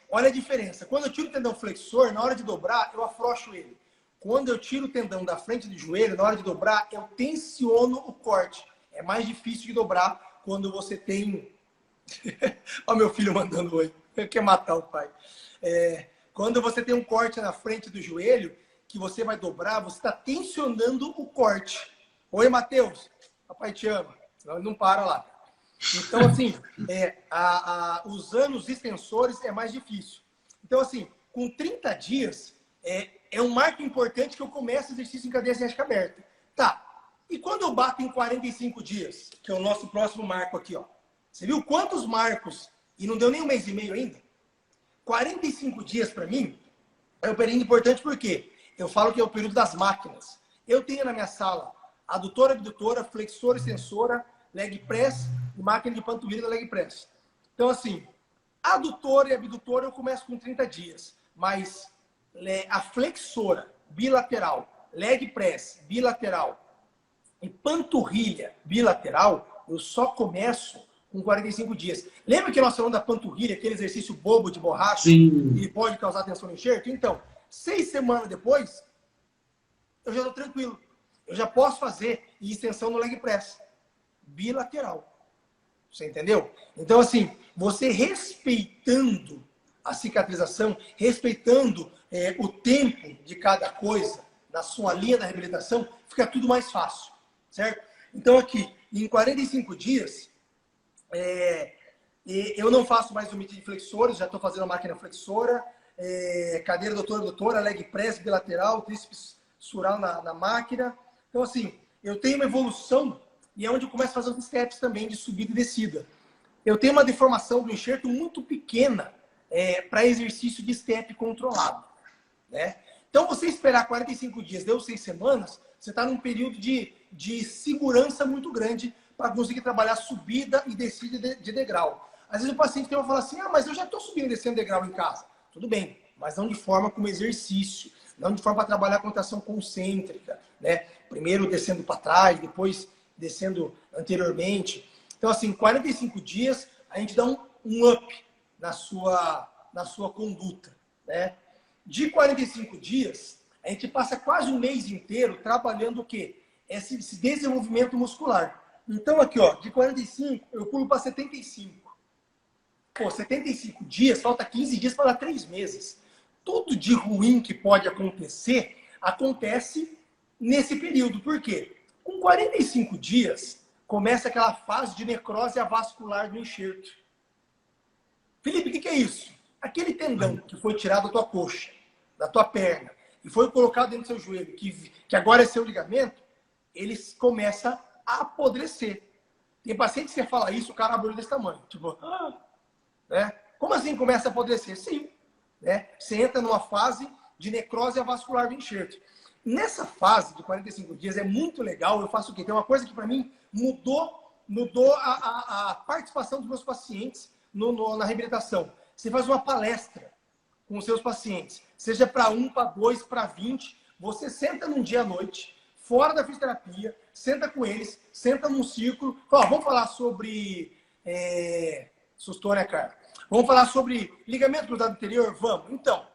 olha a diferença. Quando eu tiro o tendão flexor, na hora de dobrar, eu afrouxo ele. Quando eu tiro o tendão da frente do joelho, na hora de dobrar, eu tensiono o corte. É mais difícil de dobrar quando você tem... Olha meu filho mandando oi. Quer matar o pai. Quando você tem um corte na frente do joelho, que você vai dobrar, você está tensionando o corte. Oi, Matheus. Papai te ama. Senão ele não para lá. Então, assim, usando os extensores é mais difícil. Então, assim, com 30 dias, é um marco importante que eu começo o exercício em cadeia cinética aberta. Tá. E quando eu bato em 45 dias, que é o nosso próximo marco aqui, ó. Você viu quantos marcos? E não deu nem um mês e meio ainda? 45 dias, para mim, é um período importante porque eu falo que é o período das máquinas. Eu tenho na minha sala adutora, abdutora, flexora, extensora, leg press e máquina de panturrilha da leg press. Então, assim, adutora e abdutora eu começo com 30 dias. Mas a flexora bilateral, leg press bilateral e panturrilha bilateral, eu só começo com 45 dias. Lembra que nós falamos da panturrilha, aquele exercício bobo de borracha, Sim. que pode causar tensão no enxerto? Então, 6 semanas depois, eu já estou tranquilo. Eu já posso fazer extensão no leg press bilateral. Você entendeu? Então, assim, você respeitando a cicatrização, respeitando o tempo de cada coisa, na sua linha da reabilitação, fica tudo mais fácil, certo? Então, aqui, em 45 dias, eu não faço mais limite de flexores, já estou fazendo a máquina flexora, cadeira doutora, leg press bilateral, tríceps sural na máquina. Então, assim, eu tenho uma evolução e é onde eu começo a fazer os steps também de subida e descida. Eu tenho uma deformação do enxerto muito pequena para exercício de step controlado, né? Então, você esperar 45 dias, deu 6 semanas, você está num período de segurança muito grande para conseguir trabalhar subida e descida de degrau. Às vezes o paciente vai falar assim, mas eu já estou subindo e descendo degrau em casa. Tudo bem, mas não de forma como exercício, não de forma para trabalhar a contração concêntrica, né? Primeiro descendo para trás, depois descendo anteriormente. Então, assim, 45 dias, a gente dá um up na sua conduta, né? De 45 dias, a gente passa quase um mês inteiro trabalhando o quê? Esse desenvolvimento muscular. Então, aqui, ó, de 45, eu pulo para 75. Pô, 75 dias, falta 15 dias para dar 3 meses. Tudo de ruim que pode acontecer, acontece nesse período. Por quê? Com 45 dias, começa aquela fase de necrose avascular do enxerto. Felipe, o que é isso? Aquele tendão que foi tirado da tua coxa, da tua perna, e foi colocado dentro do seu joelho, que agora é seu ligamento, ele começa a apodrecer. Tem pacientes que você fala isso, o cara abre o olho desse tamanho. Tipo, né? Como assim começa a apodrecer? Sim. Né? Você entra numa fase de necrose avascular do enxerto. Nessa fase de 45 dias é muito legal. Eu faço o quê? Tem uma coisa que para mim mudou a participação dos meus pacientes na reabilitação. Você faz uma palestra com os seus pacientes, seja para 1, para 2, para 20. Você senta num dia à noite, fora da fisioterapia, senta com eles, senta num círculo. Fala, vamos falar sobre... Sustou, né, cara? Vamos falar sobre ligamento cruzado anterior? Vamos. Então,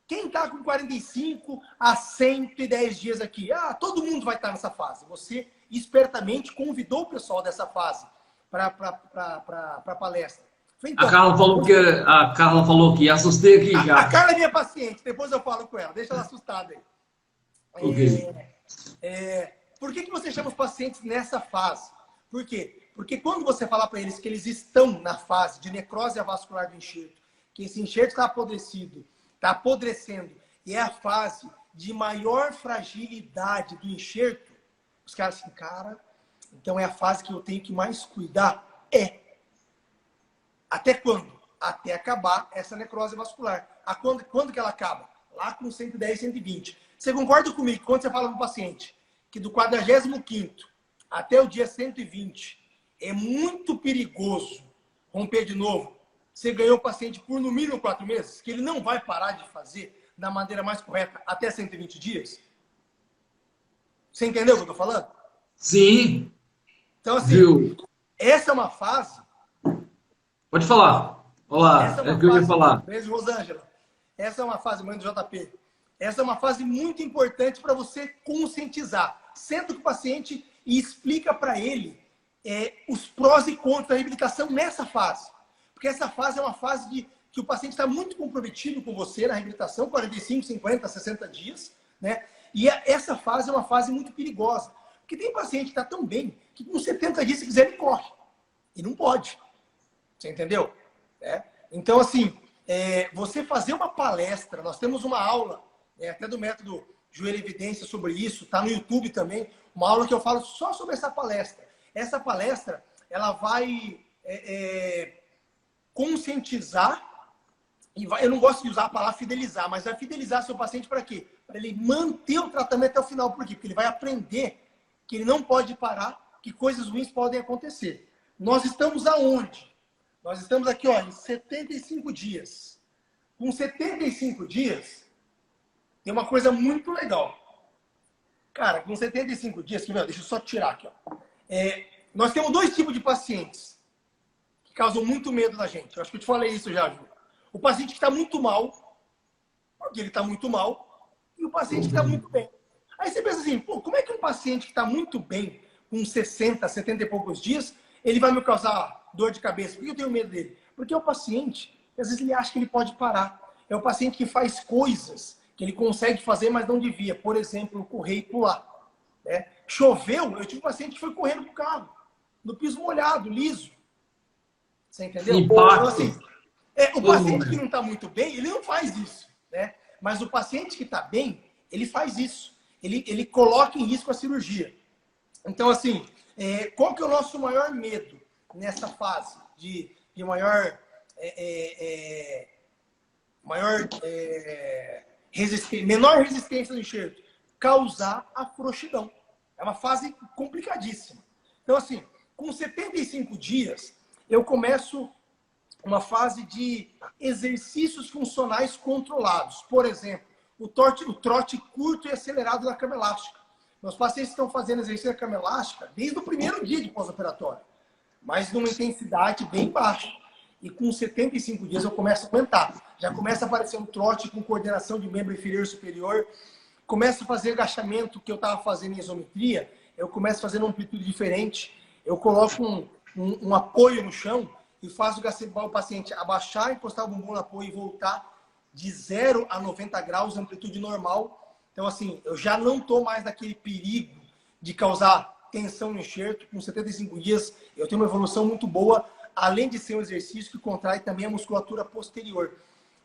quem está com 45 a 110 dias aqui? Todo mundo vai estar nessa fase. Você espertamente convidou o pessoal dessa fase para a palestra. Então, a Carla falou que assustei aqui já. A Carla é minha paciente, depois eu falo com ela. Deixa ela assustada aí. Okay. Por que você chama os pacientes nessa fase? Por quê? Porque quando você falar para eles que eles estão na fase de necrose avascular do enxerto, que esse enxerto está apodrecido, está apodrecendo, e é a fase de maior fragilidade do enxerto, os caras assim, cara, então é a fase que eu tenho que mais cuidar? Até quando? Até acabar essa necrose vascular. Quando que ela acaba? Lá com 110, 120. Você concorda comigo que quando você fala para o paciente que do 45º até o dia 120 é muito perigoso romper de novo, você ganhou o paciente por no mínimo 4 meses, que ele não vai parar de fazer, da maneira mais correta até 120 dias? Você entendeu o que eu estou falando? Sim. Então, assim, Viu? essa é uma fase... Pode falar. Olá, Essa é é o uma que eu ia fase... falar. Beijo, Rosângela. Essa é uma fase, mãe do JP. Essa é uma fase muito importante para você conscientizar. Senta com o paciente e explica para ele os prós e contras da reabilitação nessa fase. Porque essa fase é uma fase que o paciente está muito comprometido com você na reabilitação, 45, 50, 60 dias, né? E essa fase é uma fase muito perigosa. Porque tem paciente que está tão bem que com 70 dias, se quiser, ele corre. E não pode. Você entendeu? Então, assim, você fazer uma palestra, nós temos uma aula, até do método Joelho Evidência sobre isso, está no YouTube também, uma aula que eu falo só sobre essa palestra. Essa palestra, ela vai conscientizar, eu não gosto de usar a palavra fidelizar, mas vai fidelizar seu paciente para quê? Para ele manter o tratamento até o final. Por quê? Porque ele vai aprender que ele não pode parar, que coisas ruins podem acontecer. Nós estamos aonde? Nós estamos aqui, ó, em 75 dias. Com 75 dias, tem uma coisa muito legal. Cara, com 75 dias, deixa eu só tirar aqui, ó. Nós temos dois tipos de pacientes que causam muito medo na gente. Eu acho que eu te falei isso já, Ju. O paciente que está muito mal, porque ele está muito mal, e o paciente que está muito bem. Aí você pensa assim, pô, como é que um paciente que está muito bem, com 60, 70 e poucos dias, ele vai me causar dor de cabeça? Por que eu tenho medo dele? Porque é o paciente, às vezes ele acha que ele pode parar. É o paciente que faz coisas que ele consegue fazer, mas não devia. Por exemplo, correr e pular. Né? Choveu, eu tive um paciente que foi correndo pro carro, no piso molhado, liso. Você entendeu? Então, assim, o paciente que não está muito bem, ele não faz isso. Né? Mas o paciente que está bem, ele faz isso. Ele coloca em risco a cirurgia. Então, assim, qual que é o nosso maior medo nessa fase de maior menor resistência do enxerto? Causar a frouxidão. É uma fase complicadíssima. Então, assim, com 75 dias, eu começo uma fase de exercícios funcionais controlados. Por exemplo, o trote curto e acelerado da cama elástica. Meus pacientes estão fazendo exercício da cama elástica desde o primeiro dia de pós-operatório, mas numa intensidade bem baixa. E com 75 dias eu começo a aumentar. Já começa a aparecer um trote com coordenação de membro inferior e superior. Começo a fazer agachamento que eu estava fazendo em isometria. Eu começo a fazer uma amplitude diferente. Eu coloco um apoio no chão e faço o paciente abaixar, encostar o bumbum no apoio e voltar de 0 a 90 graus, amplitude normal. Então, assim, eu já não estou mais naquele perigo de causar tensão no enxerto. Com 75 dias, eu tenho uma evolução muito boa, além de ser um exercício que contrai também a musculatura posterior.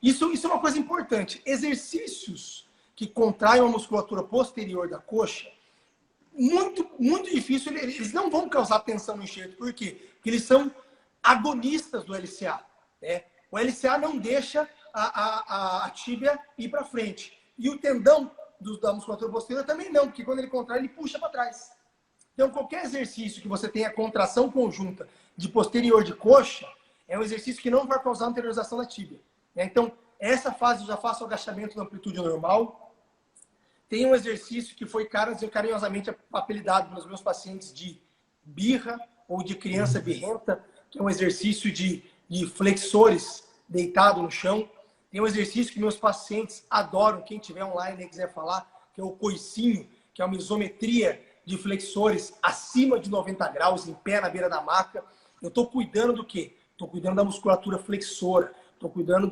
Isso é uma coisa importante. Exercícios que contraem a musculatura posterior da coxa, muito, muito difícil, eles não vão causar tensão no enxerto. Por quê? Porque eles são agonistas do LCA. Né? O LCA não deixa a tíbia ir para frente. E o tendão da musculatura posterior também não, porque quando ele contrai, ele puxa para trás. Então, qualquer exercício que você tenha contração conjunta de posterior de coxa, é um exercício que não vai causar anteriorização da tíbia. Né? Então, essa fase eu já faço o agachamento na amplitude normal. Tem um exercício que foi carinhosamente apelidado pelos meus pacientes de birra ou de criança birrenta, que é um exercício de flexores deitado no chão. Tem um exercício que meus pacientes adoram, quem tiver online e quiser falar, que é o coicinho, que é uma isometria de flexores acima de 90 graus, em pé na beira da maca. Eu estou cuidando do quê? Estou cuidando da musculatura flexora, estou cuidando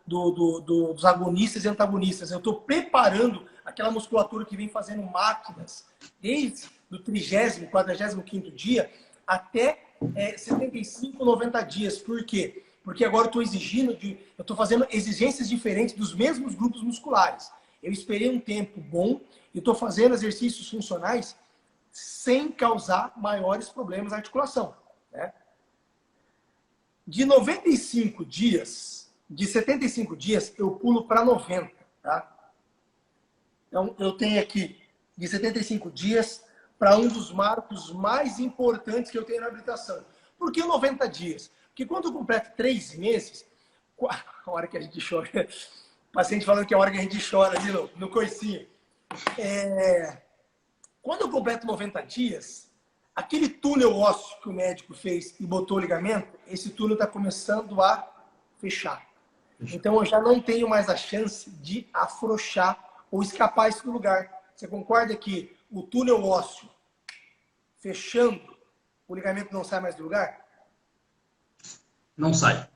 dos agonistas e antagonistas. Eu estou preparando aquela musculatura que vem fazendo máquinas desde o 30º, 45º dia até 75, 90 dias. Por quê? Porque agora eu estou fazendo exigências diferentes dos mesmos grupos musculares. Eu esperei um tempo bom e estou fazendo exercícios funcionais sem causar maiores problemas na articulação. Né? De 95 dias, de 75 dias, eu pulo para 90. Tá? Então, eu tenho aqui de 75 dias para um dos marcos mais importantes que eu tenho na habilitação. Por que 90 dias? Porque quando eu completo 3 meses, a hora que a gente chora, paciente falando que é a hora que a gente chora ali no coicinho. Quando eu completo 90 dias, aquele túnel ósseo que o médico fez e botou o ligamento, esse túnel está começando a fechar. Então eu já não tenho mais a chance de afrouxar ou escapar isso do lugar. Você concorda que o túnel ósseo fechando, o ligamento não sai mais do lugar? Não sai.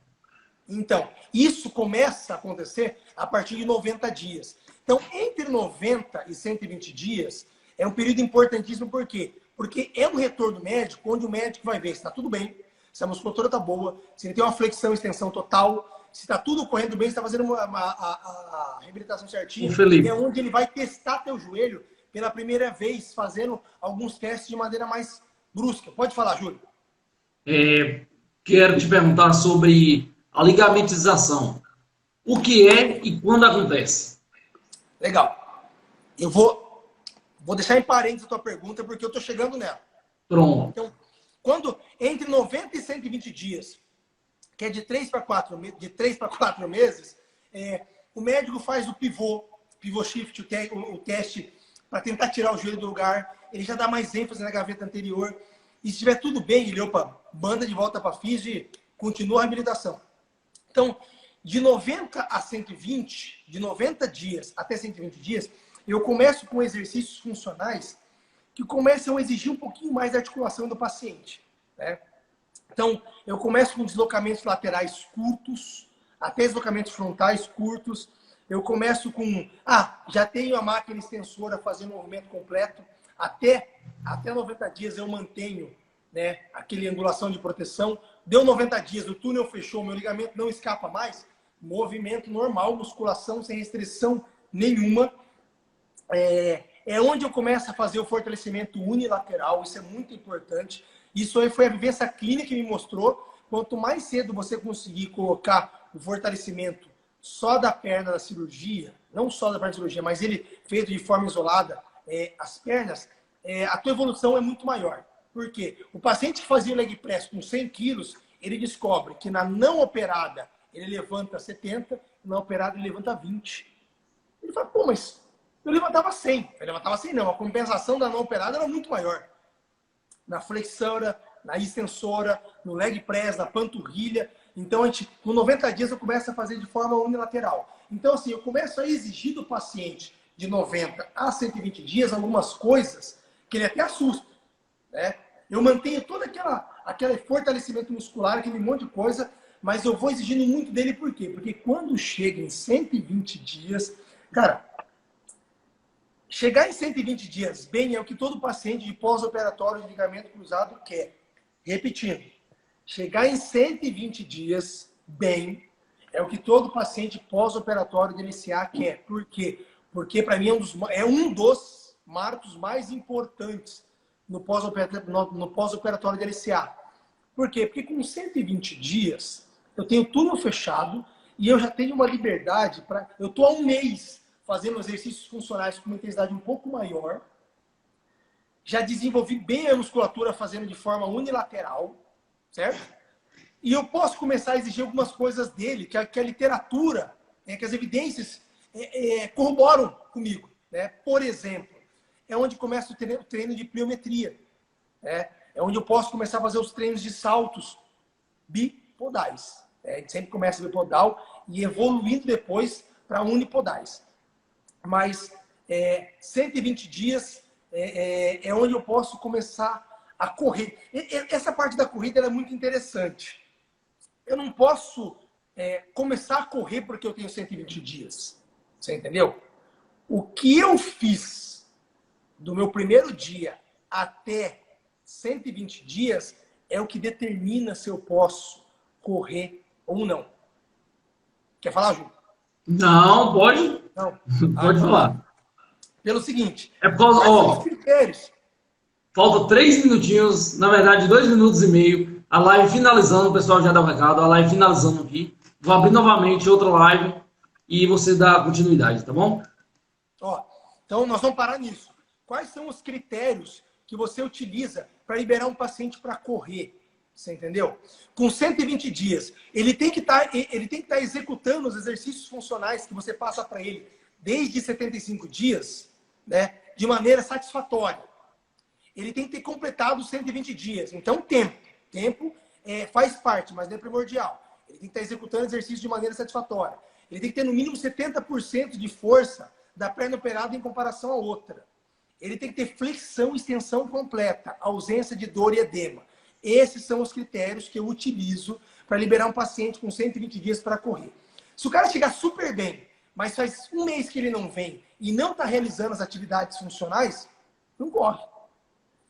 Então, isso começa a acontecer a partir de 90 dias. Então, entre 90 e 120 dias é um período importantíssimo. Por quê? Porque é um retorno médico onde o médico vai ver se está tudo bem, se a musculatura está boa, se ele tem uma flexão e extensão total, se está tudo correndo bem, se está fazendo a reabilitação certinha. É onde ele vai testar teu joelho pela primeira vez, fazendo alguns testes de maneira mais brusca. Pode falar, Júlio. Quero te perguntar sobre a ligamentização. O que é e quando acontece? Legal. Eu vou deixar em parênteses a tua pergunta, porque eu estou chegando nela. Pronto. Então, quando entre 90 e 120 dias, que é de 3 para 4 meses, o médico faz o pivô shift, o teste para tentar tirar o joelho do lugar. Ele já dá mais ênfase na gaveta anterior. E se estiver tudo bem, ele manda de volta para a físio e continua a reabilitação. Então, de 90 a 120, de 90 dias até 120 dias, eu começo com exercícios funcionais que começam a exigir um pouquinho mais da articulação do paciente, né? Então, eu começo com deslocamentos laterais curtos, até deslocamentos frontais curtos. Eu começo com, já tenho a máquina extensora fazendo o movimento completo. Até 90 dias eu mantenho, né, aquele angulação de proteção. Deu 90 dias, o túnel fechou, meu ligamento não escapa mais. Movimento normal, musculação sem restrição nenhuma. É onde eu começo a fazer o fortalecimento unilateral, isso é muito importante. Isso aí foi a vivência clínica que me mostrou. Quanto mais cedo você conseguir colocar o fortalecimento só da perna da cirurgia, não só da perna da cirurgia, mas ele feito de forma isolada, as pernas, a tua evolução é muito maior. Por quê? O paciente que fazia o leg press com 100 quilos, ele descobre que na não operada ele levanta 70, na operada ele levanta 20. Ele fala, pô, mas eu levantava 100. Eu levantava 100 não, a compensação da não operada era muito maior. Na flexora, na extensora, no leg press, na panturrilha. Então, com 90 dias eu começo a fazer de forma unilateral. Então, assim, eu começo a exigir do paciente de 90 a 120 dias algumas coisas que ele até assusta, né? Eu mantenho todo aquele fortalecimento muscular, aquele monte de coisa, mas eu vou exigindo muito dele. Por quê? Porque quando chega em 120 dias, cara, chegar em 120 dias bem é o que todo paciente de pós-operatório de ligamento cruzado quer. Repetindo, chegar em 120 dias bem é o que todo paciente pós-operatório de LCA quer. Por quê? Porque para mim é um dos marcos mais importantes no pós-operatório de LCA. Por quê? Porque com 120 dias eu tenho túnel fechado e eu já tenho uma liberdade para... Eu estou há um mês fazendo exercícios funcionais com uma intensidade um pouco maior. Já desenvolvi bem a musculatura fazendo de forma unilateral, certo? E eu posso começar a exigir algumas coisas dele, que a literatura, que as evidências corroboram comigo, né? Por exemplo, é onde começa o treino de pliometria. É onde eu posso começar a fazer os treinos de saltos bipodais. A gente sempre começa bipodal e evoluindo depois para unipodais. Mas 120 dias é onde eu posso começar a correr. Essa parte da corrida é muito interessante. Eu não posso começar a correr porque eu tenho 120 dias. Você entendeu? O que eu fiz do meu primeiro dia até 120 dias é o que determina se eu posso correr ou não. Quer falar, Ju? Não, pode. Não. Pode falar. Pelo seguinte. É por causa, os critérios. Falta 3 minutinhos, na verdade 2 minutos e meio. A live finalizando, o pessoal já dá o recado. A live finalizando aqui. Vou abrir novamente outra live e você dá continuidade, tá bom? Então nós vamos parar nisso. Quais são os critérios que você utiliza para liberar um paciente para correr? Você entendeu? Com 120 dias, ele tem que estar executando os exercícios funcionais que você passa para ele desde 75 dias, né, de maneira satisfatória. Ele tem que ter completado os 120 dias. Então, tempo faz parte, mas não é primordial. Ele tem que estar executando exercícios de maneira satisfatória. Ele tem que ter no mínimo 70% de força da perna operada em comparação à outra. Ele tem que ter flexão e extensão completa, ausência de dor e edema. Esses são os critérios que eu utilizo para liberar um paciente com 120 dias para correr. Se o cara chegar super bem, mas faz um mês que ele não vem e não está realizando as atividades funcionais, não corre.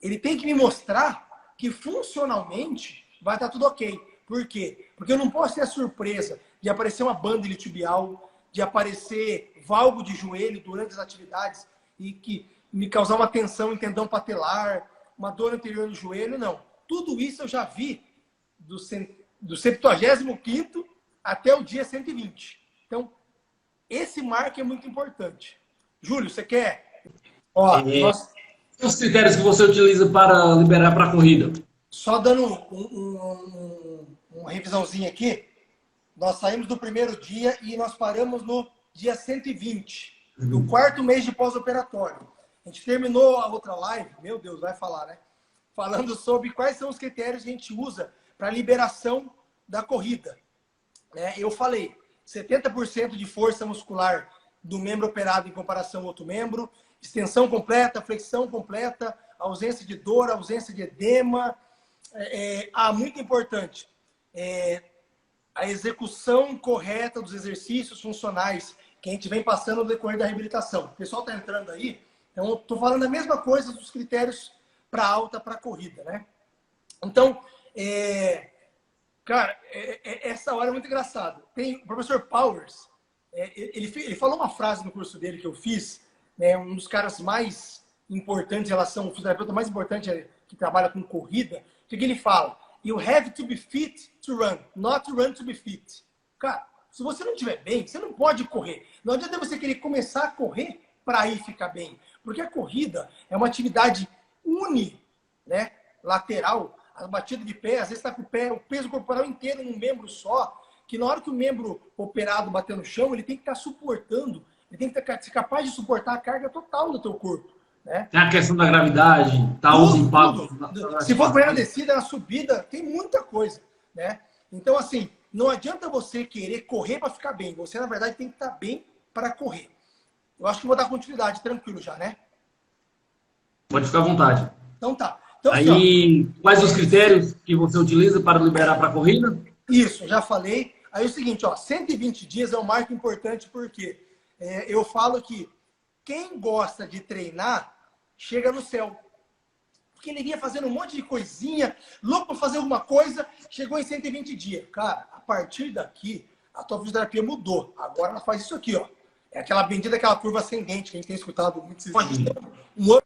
Ele tem que me mostrar que funcionalmente vai estar tudo ok. Por quê? Porque eu não posso ter a surpresa de aparecer uma banda iliotibial, de aparecer valgo de joelho durante as atividades e que me causar uma tensão em tendão patelar, uma dor anterior no joelho, não. Tudo isso eu já vi do 75º até o dia 120. Então, esse marco é muito importante. Júlio, você quer? Ó, os critérios que você utiliza para liberar para a corrida? Só dando uma revisãozinha aqui. Nós saímos do primeiro dia e nós paramos no dia 120, do 4º mês de pós-operatório. A gente terminou a outra live, meu Deus, vai falar, né? Falando sobre quais são os critérios que a gente usa para liberação da corrida. Eu falei, 70% de força muscular do membro operado em comparação ao outro membro, extensão completa, flexão completa, ausência de dor, ausência de edema. Muito importante, a execução correta dos exercícios funcionais que a gente vem passando no decorrer da reabilitação. O pessoal está entrando aí, então eu estou falando a mesma coisa dos critérios para alta, para corrida, né? Então, cara, essa hora é muito engraçado. Tem o professor Powers, ele falou uma frase no curso dele que eu fiz, né, um dos caras mais importantes em relação, o fisioterapeuta mais importante que trabalha com corrida, que ele fala: you have to be fit to run, not to run to be fit. Cara, se você não estiver bem, você não pode correr. Não adianta você querer começar a correr para aí ficar bem, porque a corrida é uma atividade né, lateral, a batida de pé, às vezes está com o peso corporal inteiro num membro só, que na hora que o membro operado bater no chão, ele tem que estar suportando, ele tem que ser capaz de suportar a carga total do teu corpo. Né? Tem a questão da gravidade, os impactos. Se for para a descida, na subida, tem muita coisa. Né? Então, assim, não adianta você querer correr para ficar bem. Você, na verdade, tem que estar bem para correr. Eu acho que vou dar continuidade, tranquilo já, né? Pode ficar à vontade. Então tá. Então, aí, assim, quais os critérios que você utiliza para liberar para a corrida? Isso, já falei. Aí é o seguinte, 120 dias é um marco importante porque eu falo que quem gosta de treinar chega no céu. Porque ele ia fazendo um monte de coisinha, louco para fazer alguma coisa, chegou em 120 dias. Cara, a partir daqui, a tua fisioterapia mudou. Agora ela faz isso aqui, ó. É aquela bendita, aquela curva ascendente que a gente tem escutado muito. Um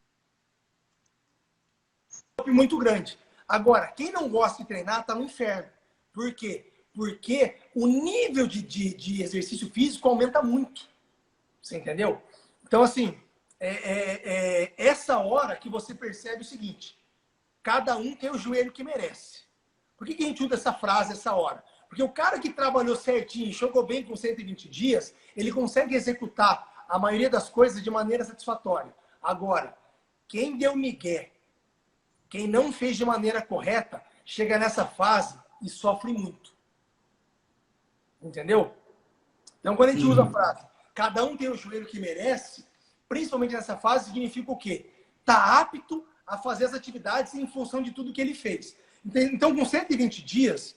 muito grande. Agora, quem não gosta de treinar está no inferno. Por quê? Porque o nível de exercício físico aumenta muito. Você entendeu? Então, assim, essa hora que você percebe o seguinte: cada um tem o joelho que merece. Por que a gente usa essa frase, essa hora? Porque o cara que trabalhou certinho, chegou bem com 120 dias, ele consegue executar a maioria das coisas de maneira satisfatória. Agora, quem deu migué, quem não fez de maneira correta, chega nessa fase e sofre muito. Entendeu? Então, quando a gente usa a frase, cada um tem o joelho que merece, principalmente nessa fase, significa o quê? Está apto a fazer as atividades em função de tudo que ele fez. Então, com 120 dias,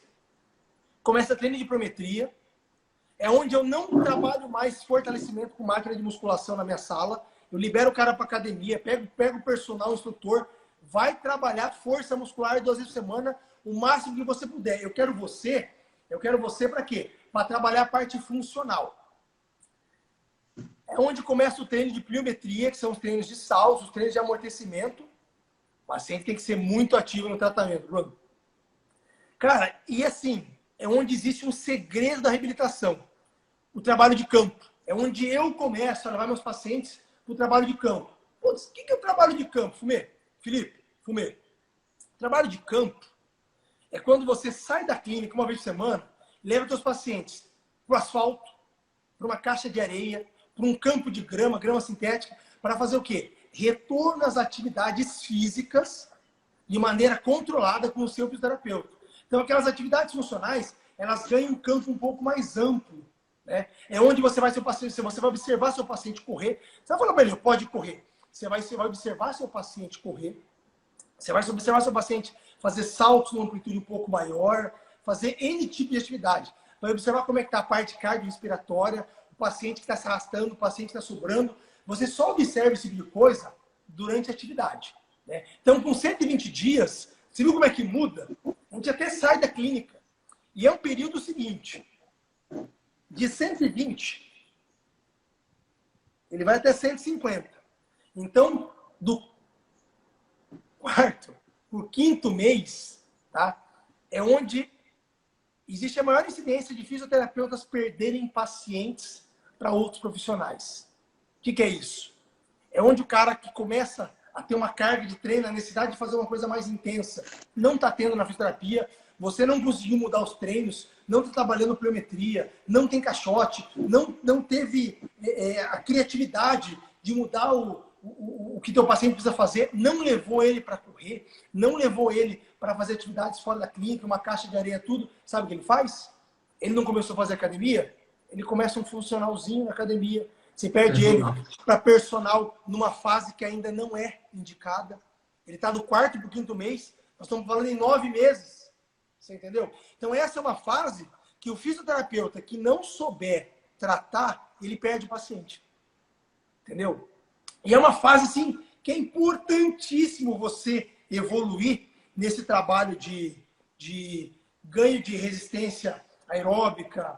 começa treino de pliometria, é onde eu não trabalho mais fortalecimento com máquina de musculação na minha sala, eu libero o cara para academia, pego o personal, o instrutor, vai trabalhar força muscular 2 vezes por semana, o máximo que você puder. Eu quero você para quê? Para trabalhar a parte funcional. É onde começa o treino de pliometria, que são os treinos de saltos, os treinos de amortecimento. O paciente tem que ser muito ativo no tratamento, Bruno. Cara, e assim, é onde existe um segredo da reabilitação. O trabalho de campo. É onde eu começo a levar meus pacientes para o trabalho de campo. Putz, o que é o trabalho de campo, Fumê? Felipe, Fumê. Trabalho de campo é quando você sai da clínica uma vez por semana, leva seus pacientes para o asfalto, para uma caixa de areia, para um campo de grama, grama sintética, para fazer o quê? Retorno às atividades físicas de maneira controlada com o seu fisioterapeuta. Então, aquelas atividades funcionais, elas ganham um campo um pouco mais amplo, né? É onde você vai observar seu paciente correr. Você vai falar para ele, pode correr. Você vai observar seu paciente correr. Você vai observar seu paciente fazer saltos numa amplitude um pouco maior, fazer N tipo de atividade. Vai observar como é que está a parte cardiorrespiratória, o paciente que está se arrastando, o paciente que está sobrando. Você só observa esse tipo de coisa durante a atividade, né? Então, com 120 dias, você viu como é que muda? A gente até sai da clínica. E é um período seguinte. De 120, ele vai até 150. Então, do quarto para o quinto mês, tá? É onde existe a maior incidência de fisioterapeutas perderem pacientes para outros profissionais. O que é isso? É onde o cara que começa a ter uma carga de treino, a necessidade de fazer uma coisa mais intensa, não está tendo na fisioterapia, você não conseguiu mudar os treinos, não está trabalhando pliometria, não tem caixote, não teve a criatividade de mudar o que teu paciente precisa fazer, não levou ele para correr, não levou ele para fazer atividades fora da clínica, uma caixa de areia, tudo. Sabe o que ele faz? Ele não começou a fazer academia? Ele começa um funcionalzinho na academia. Você perde ele para personal numa fase que ainda não é indicada. Ele está do quarto para o quinto mês. Nós estamos falando em 9 meses. Você entendeu? Então, essa é uma fase que o fisioterapeuta que não souber tratar, ele perde o paciente. Entendeu? E é uma fase, sim, que é importantíssimo você evoluir nesse trabalho de ganho de resistência aeróbica,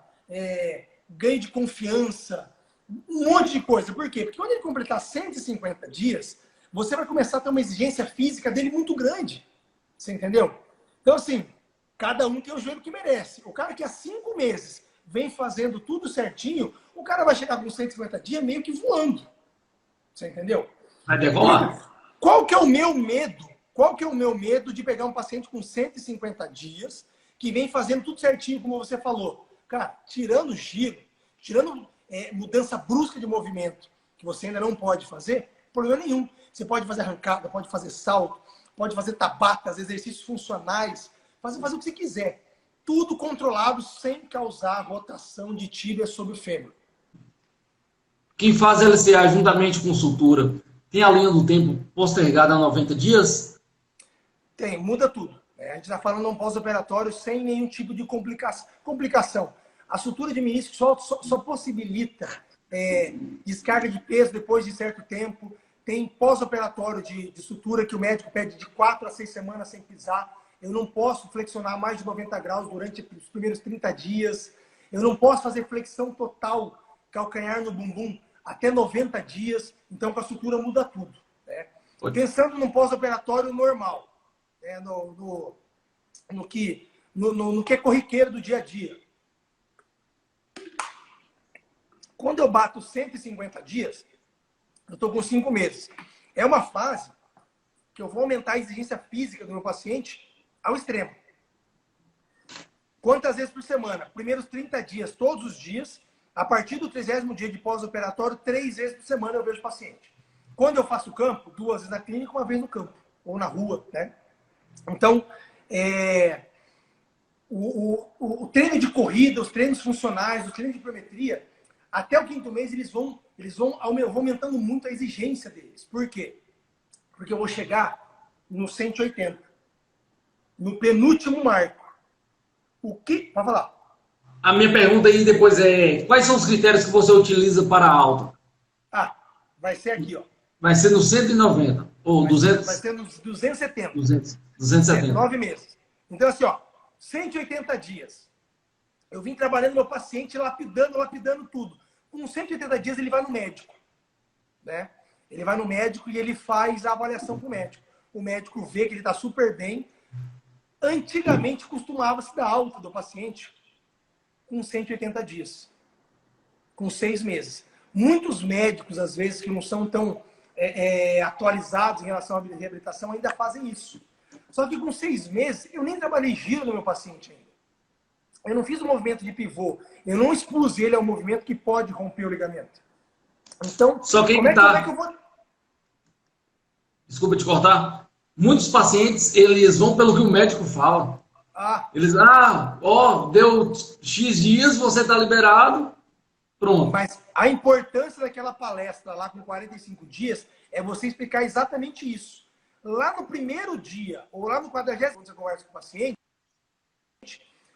ganho de confiança, um monte de coisa. Por quê? Porque quando ele completar 150 dias, você vai começar a ter uma exigência física dele muito grande. Você entendeu? Então, assim, cada um tem o joelho que merece. O cara que há 5 meses vem fazendo tudo certinho, o cara vai chegar com 150 dias meio que voando. Você entendeu? Vai decolar. Qual que é o meu medo? Qual que é o meu medo de pegar um paciente com 150 dias, que vem fazendo tudo certinho, como você falou? Cara, tirando giro, tirando mudança brusca de movimento, que você ainda não pode fazer, problema nenhum. Você pode fazer arrancada, pode fazer salto, pode fazer tabatas, exercícios funcionais, fazer o que você quiser. Tudo controlado sem causar rotação de tíbia sobre o fêmur. Quem faz LCA juntamente com sutura, tem a linha do tempo postergada a 90 dias? Tem, muda tudo. A gente está falando um pós-operatório sem nenhum tipo de complicação. A sutura de menisco só possibilita descarga de peso depois de certo tempo. Tem pós-operatório de sutura que o médico pede de 4 a 6 semanas sem pisar. Eu não posso flexionar mais de 90 graus durante os primeiros 30 dias. Eu não posso fazer flexão total, calcanhar no bumbum, até 90 dias. Então, com a sutura muda tudo. Né? Pensando num pós-operatório normal, no que é corriqueiro do dia a dia. Quando eu bato 150 dias, eu estou com 5 meses. É uma fase que eu vou aumentar a exigência física do meu paciente ao extremo. Quantas vezes por semana? Primeiros 30 dias, todos os dias. A partir do 30º dia de pós-operatório, 3 vezes por semana eu vejo o paciente. Quando eu faço campo, 2 vezes na clínica, 1 vez no campo. Ou na rua, né? Então, o treino de corrida, os treinos funcionais, o treino de pliometria, até o 5º mês eles vão aumentando muito a exigência deles. Por quê? Porque eu vou chegar no 180. No penúltimo marco. O que... Vai falar. A minha pergunta aí depois quais são os critérios que você utiliza para a alta? Vai ser aqui, ó. Vai ser no 190 ou 200? Vai ser nos 270. 270. 9 meses. Então, assim, ó, 180 dias. Eu vim trabalhando meu paciente, lapidando tudo. Com 180 dias, ele vai no médico. Né? Ele vai no médico e ele faz a avaliação com o médico. O médico vê que ele está super bem. Antigamente, costumava-se dar alta do paciente com 180 dias. Com 6 meses. Muitos médicos, às vezes, que não são tão atualizados em relação à reabilitação, ainda fazem isso. Só que com 6 meses, eu nem trabalhei giro no meu paciente ainda. Eu não fiz o movimento de pivô. Eu não expus ele ao movimento que pode romper o ligamento. Então, Só que como é que eu vou... Desculpa te cortar. Muitos pacientes, eles vão pelo que o médico fala. Ah, Eles, deu X dias, você está liberado, pronto. mas a importância daquela palestra lá com 45 dias é você explicar exatamente isso. Lá no primeiro dia, ou lá no 40º, quando você conversa com o paciente,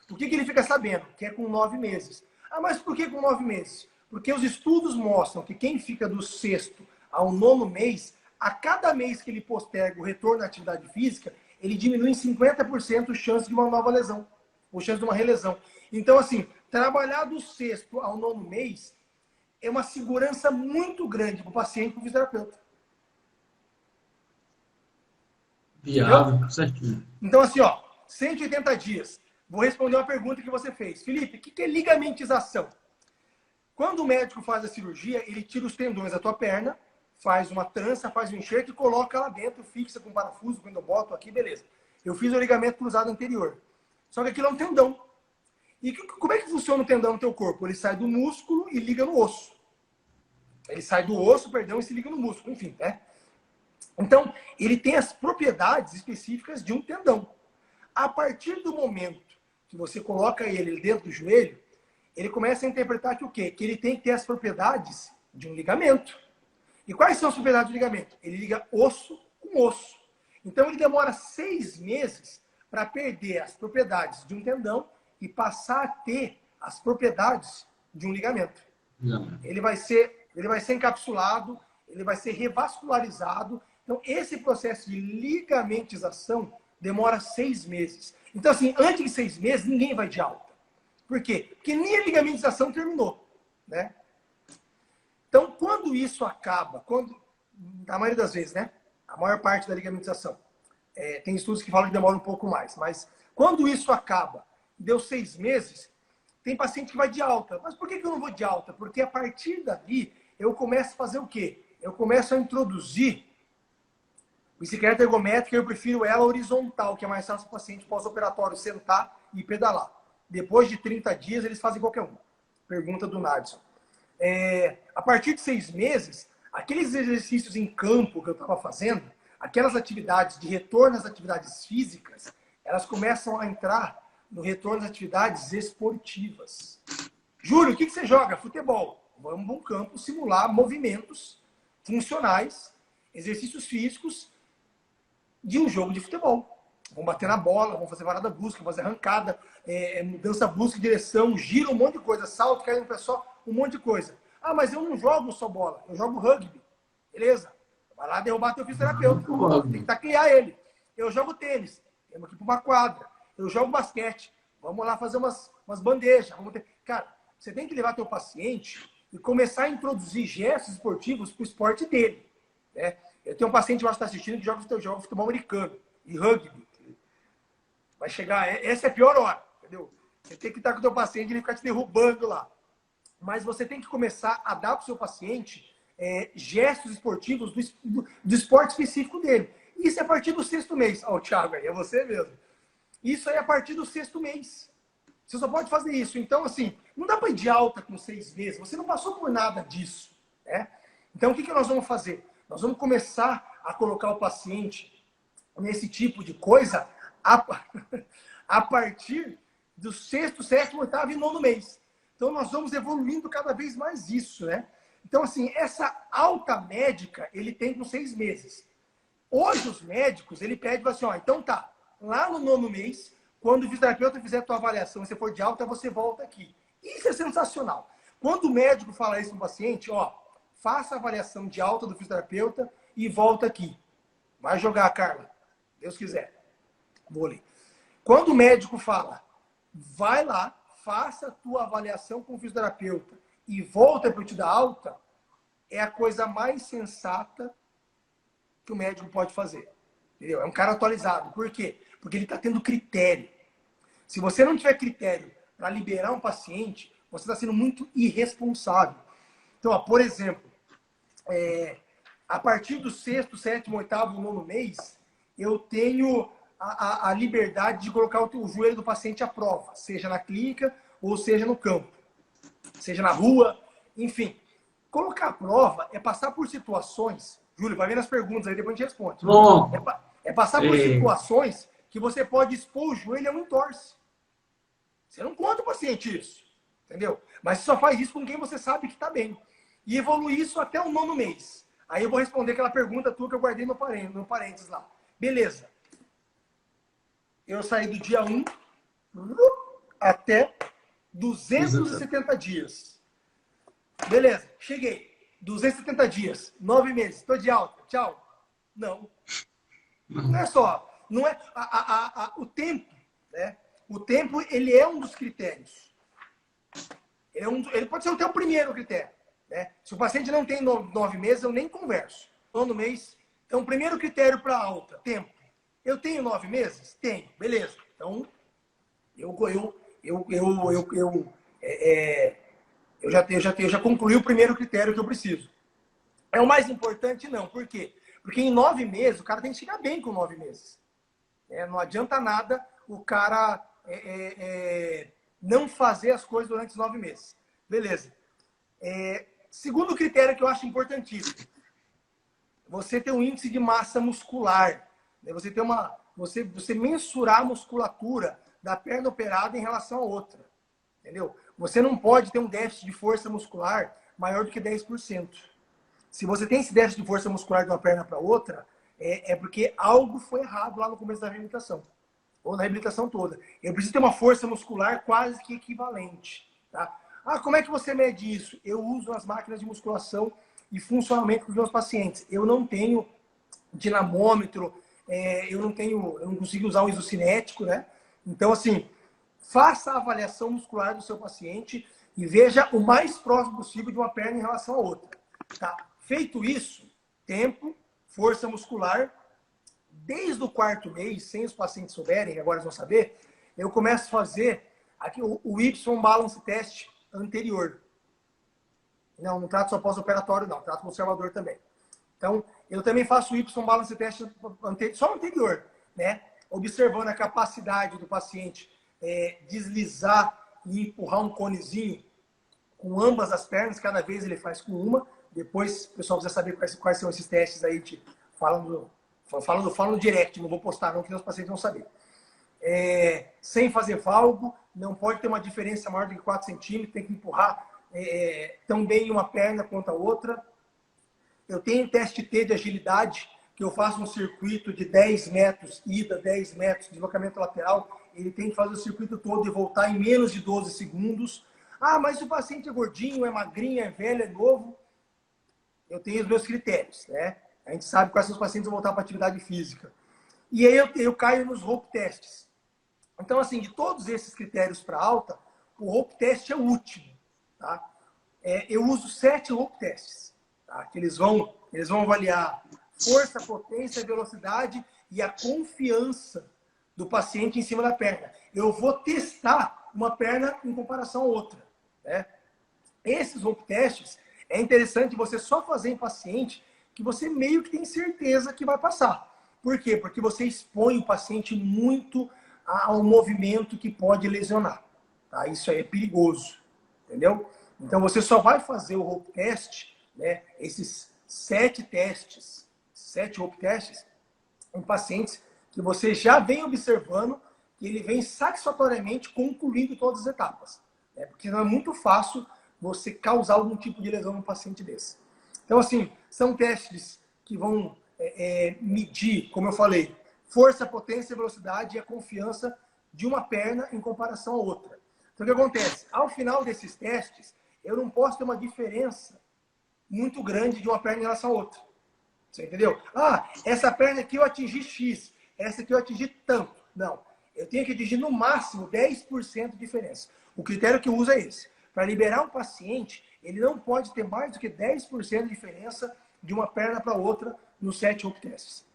o que ele fica sabendo? Que é com 9 meses. Ah, mas por que com 9 meses? Porque os estudos mostram que quem fica do 6º ao 9º mês, a cada mês que ele posterga o retorno à atividade física, ele diminui em 50% a chance de uma nova lesão, ou chance de uma relesão. Então, assim, trabalhar do 6º ao 9º mês é uma segurança muito grande para o paciente e para o fisioterapeuta. Viável, certinho. Então, assim, 180 dias. Vou responder uma pergunta que você fez. Felipe, o que é ligamentização? Quando o médico faz a cirurgia, ele tira os tendões da tua perna, faz uma trança, faz um enxerto e coloca lá dentro, fixa com parafuso, quando eu boto aqui, beleza. Eu fiz o ligamento cruzado anterior. Só que aquilo é um tendão. E como é que funciona o tendão no teu corpo? Ele sai do músculo e liga no osso. Ele sai do osso, perdão, e se liga no músculo, enfim, né? Então, ele tem as propriedades específicas de um tendão. A partir do momento que você coloca ele dentro do joelho, ele começa a interpretar que o quê? Que ele tem que ter as propriedades de um ligamento. E quais são as propriedades do ligamento? Ele liga osso com osso. Então, ele demora 6 meses para perder as propriedades de um tendão e passar a ter as propriedades de um ligamento. Ele vai ser encapsulado, ele vai ser revascularizado. Então, esse processo de ligamentização demora 6 meses. Então, assim, antes de 6 meses, ninguém vai de alta. Por quê? Porque nem a ligamentização terminou, né? Então, quando isso acaba, a maioria das vezes, né? A maior parte da ligamentização. Tem estudos que falam que demora um pouco mais. Mas quando isso acaba, deu 6 meses, tem paciente que vai de alta. Mas por que eu não vou de alta? Porque a partir dali, eu começo a fazer o quê? Eu começo a introduzir bicicleta ergométrica. Eu prefiro ela horizontal, que é mais fácil para o paciente pós-operatório sentar e pedalar. Depois de 30 dias, eles fazem qualquer uma. Pergunta do Nadson. A partir de 6 meses, aqueles exercícios em campo que eu estava fazendo, aquelas atividades de retorno às atividades físicas, elas começam a entrar no retorno às atividades esportivas. Júlio, o que você joga? Futebol. Vamos para um campo simular movimentos funcionais, exercícios físicos de um jogo de futebol. Vamos bater na bola, vamos fazer varada brusca, fazer arrancada, mudança brusca de direção, giro, um monte de coisa, salto, cair no pé só, um monte de coisa. Ah, mas eu não jogo só bola, eu jogo rugby. Beleza. Vai lá derrubar teu fisioterapeuta. Tem que taclear ele. Eu jogo tênis. Temos que ir para uma quadra. Eu jogo basquete. Vamos lá fazer umas bandejas. Cara, você tem que levar teu paciente e começar a introduzir gestos esportivos para o esporte dele. Né? Eu tenho um paciente que está assistindo que joga futebol americano e rugby. Vai chegar, essa é a pior hora, entendeu? Você tem que estar com o teu paciente e ele ficar te derrubando lá. Mas você tem que começar a dar para o seu paciente gestos esportivos do esporte específico dele. Isso é a partir do 6º mês. Ó, o Thiago aí, é você mesmo. Isso aí é a partir do 6º mês. Você só pode fazer isso. Então, assim, não dá para ir de alta com 6 meses. Você não passou por nada disso. Né? Então, o que nós vamos fazer? Nós vamos começar a colocar o paciente nesse tipo de coisa a partir do 6º, 7º, 8º e 9º mês. Então, nós vamos evoluindo cada vez mais isso, né? Então, assim, essa alta médica, ele tem com 6 meses. Hoje, os médicos, ele pede assim, então tá, lá no 9º mês, quando o fisioterapeuta fizer a tua avaliação e você for de alta, você volta aqui. Isso é sensacional. Quando o médico fala isso no paciente, faça a avaliação de alta do fisioterapeuta e volta aqui. Vai jogar, Carla. Deus quiser. Vôlei. Quando o médico fala, vai lá, faça a tua avaliação com o fisioterapeuta e volta para te dar alta, é a coisa mais sensata que o médico pode fazer. Entendeu? É um cara atualizado. Por quê? Porque ele está tendo critério. Se você não tiver critério para liberar um paciente, você está sendo muito irresponsável. Então, por exemplo, a partir do 6º, 7º, 8º, 9º mês, eu tenho a liberdade de colocar o joelho do paciente à prova, seja na clínica ou seja no campo, seja na rua, enfim. Colocar à prova é passar por situações, Júlio, vai vendo as perguntas aí, depois a gente responde. Bom, É passar por situações que você pode expor o joelho a um entorse. Você não conta o paciente isso, entendeu? Mas você só faz isso com quem você sabe que está bem. E evoluir isso até o 9º mês. Aí eu vou responder aquela pergunta tua que eu guardei no parênteses lá. Beleza. Eu saí do dia 1 até 270 dias. Beleza, cheguei. 270 dias, 9 meses, estou de alta, tchau. Não. Não é só. Não é, o tempo, né? O tempo, ele é um dos critérios. Ele pode ser até o primeiro critério. Né? Se o paciente não tem 9 meses, eu nem converso. 9 mês. Então, primeiro critério para alta, tempo. Eu tenho 9 meses? Tenho. Beleza. Então, eu já concluí o primeiro critério que eu preciso. É o mais importante? Não. Por quê? Porque em 9 meses, o cara tem que chegar bem com 9 meses. Não adianta nada o cara não fazer as coisas durante os 9 meses. Beleza. Segundo critério que eu acho importantíssimo. Você ter um índice de massa muscular. Né? Você mensurar a musculatura da perna operada em relação à outra. Entendeu? Você não pode ter um déficit de força muscular maior do que 10%. Se você tem esse déficit de força muscular de uma perna para outra, é porque algo foi errado lá no começo da reabilitação. Ou na reabilitação toda. Eu preciso ter uma força muscular quase que equivalente. Tá? Como é que você mede isso? Eu uso as máquinas de musculação e funcionamento com os meus pacientes. Eu não tenho dinamômetro, eu não consigo usar um isocinético, né? Então, assim, faça a avaliação muscular do seu paciente e veja o mais próximo possível de uma perna em relação à outra. Tá? Feito isso, tempo, força muscular, desde o 4º mês, sem os pacientes souberem, agora eles vão saber, eu começo a fazer aqui o Y-Balance Test anterior. Não trato só pós-operatório, não. Trato conservador também. Então, eu também faço o Y-Balance Test só anterior, né? Observando a capacidade do paciente deslizar e empurrar um conezinho com ambas as pernas. Cada vez ele faz com uma. Depois, o pessoal precisa saber quais são esses testes aí. Fala no direct. Não vou postar não, que os pacientes vão saber. Sem fazer valgo, não pode ter uma diferença maior de 4 centímetros, tem que empurrar também uma perna quanto a outra. Eu tenho teste T de agilidade, que eu faço um circuito de 10 metros, ida, 10 metros, deslocamento lateral. Ele tem que fazer o circuito todo e voltar em menos de 12 segundos. Mas se o paciente é gordinho, é magrinho, é velho, é novo, eu tenho os meus critérios, né? A gente sabe quais são os pacientes vão voltar para a atividade física. E aí eu caio nos rope tests. Então, assim, de todos esses critérios para alta, o rope test é o último. Tá? Eu uso 7 rope tests. Tá? Que eles vão avaliar força, potência, velocidade e a confiança do paciente em cima da perna. Eu vou testar uma perna em comparação à outra. Né? Esses rope tests é interessante você só fazer em paciente que você meio que tem certeza que vai passar. Por quê? Porque você expõe o paciente muito a um movimento que pode lesionar. Tá? Isso aí é perigoso. Entendeu? Então você só vai fazer o rope test, né, esses 7 testes, 7 rope tests, em pacientes que você já vem observando que ele vem satisfatoriamente concluindo todas as etapas. Né? Porque não é muito fácil você causar algum tipo de lesão num paciente desse. Então, assim, são testes que vão medir, como eu falei, força, potência, velocidade e a confiança de uma perna em comparação à outra. Então, o que acontece? Ao final desses testes, eu não posso ter uma diferença muito grande de uma perna em relação à outra. Você entendeu? Essa perna aqui eu atingi X, essa aqui eu atingi tanto. Não. Eu tenho que atingir no máximo 10% de diferença. O critério que eu uso é esse. Para liberar um paciente, ele não pode ter mais do que 10% de diferença de uma perna para outra nos 7 rope tests.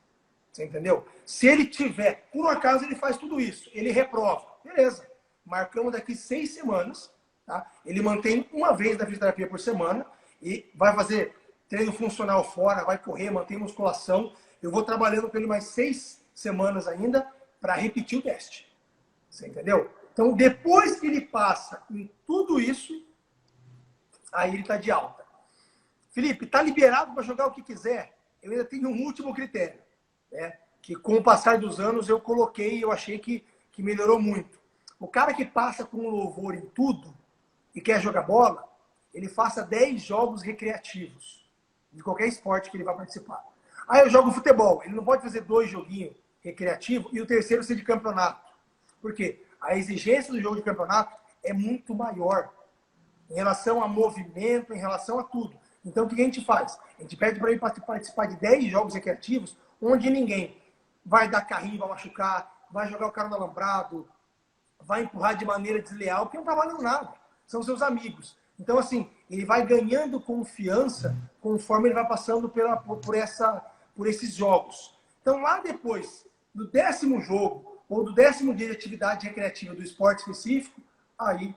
Você entendeu? Se ele tiver, por um acaso ele faz tudo isso, ele reprova. Beleza. Marcamos daqui 6 semanas. Tá? Ele mantém uma vez da fisioterapia por semana e vai fazer treino funcional fora, vai correr, mantém musculação. Eu vou trabalhando com ele mais 6 semanas ainda para repetir o teste. Você entendeu? Então, depois que ele passa em tudo isso, aí ele está de alta. Felipe, está liberado para jogar o que quiser? Eu ainda tenho um último critério, né? Que com o passar dos anos eu coloquei e eu achei que melhorou muito. O cara que passa com louvor em tudo e quer jogar bola, ele faça 10 jogos recreativos de qualquer esporte que ele vai participar. Aí eu jogo futebol, ele não pode fazer 2 joguinhos recreativos e o terceiro ser de campeonato. Por quê? A exigência do jogo de campeonato é muito maior em relação a movimento, em relação a tudo. Então, o que a gente faz? A gente pede para ele participar de 10 jogos recreativos, onde ninguém vai dar carrinho, vai machucar, vai jogar o cara no alambrado, vai empurrar de maneira desleal, porque não está valendo nada. São seus amigos. Então, assim, ele vai ganhando confiança conforme ele vai passando por esses jogos. Então, lá depois, do 10º jogo, ou do 10º dia de atividade recreativa do esporte específico, aí,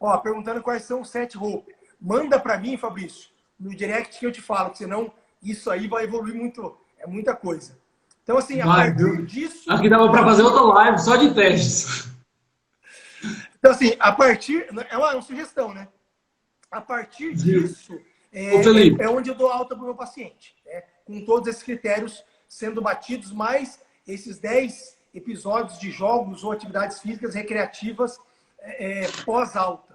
ó, perguntando quais são os 7 hope. Manda para mim, Fabrício, no direct que eu te falo, que senão isso aí vai evoluir muito, é muita coisa. Então, assim, a partir disso... Acho que dava para fazer outra live só de testes. Então, assim, a partir... É uma sugestão, né? A partir disso, é onde eu dou alta para o meu paciente. Né? Com todos esses critérios sendo batidos, mais esses 10 episódios de jogos ou atividades físicas recreativas pós-alta.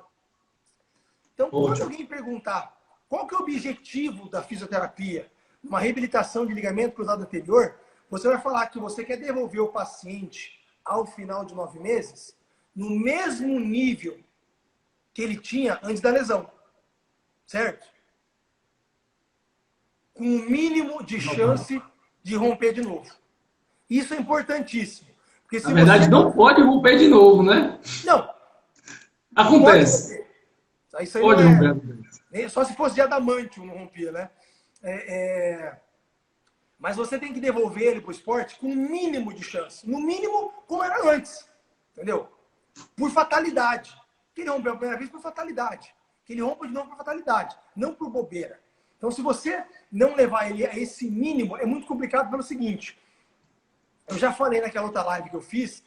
Então, quando alguém perguntar qual que é o objetivo da fisioterapia, uma reabilitação de ligamento cruzado anterior, você vai falar que você quer devolver o paciente ao final de 9 meses no mesmo nível que ele tinha antes da lesão. Certo? Com o mínimo de chance de romper de novo. Isso é importantíssimo. Porque se Na verdade, não pode romper de novo, né? Não. Acontece. Isso aí pode não romper. Só se fosse de adamantium não rompia, né? Mas você tem que devolver ele para o esporte com o mínimo de chance. No mínimo, como era antes. Entendeu? Por fatalidade. Que ele rompeu a primeira vez por fatalidade. Que ele rompa de novo por fatalidade, não por bobeira. Então, se você não levar ele a esse mínimo, é muito complicado pelo seguinte. Eu já falei naquela outra live que eu fiz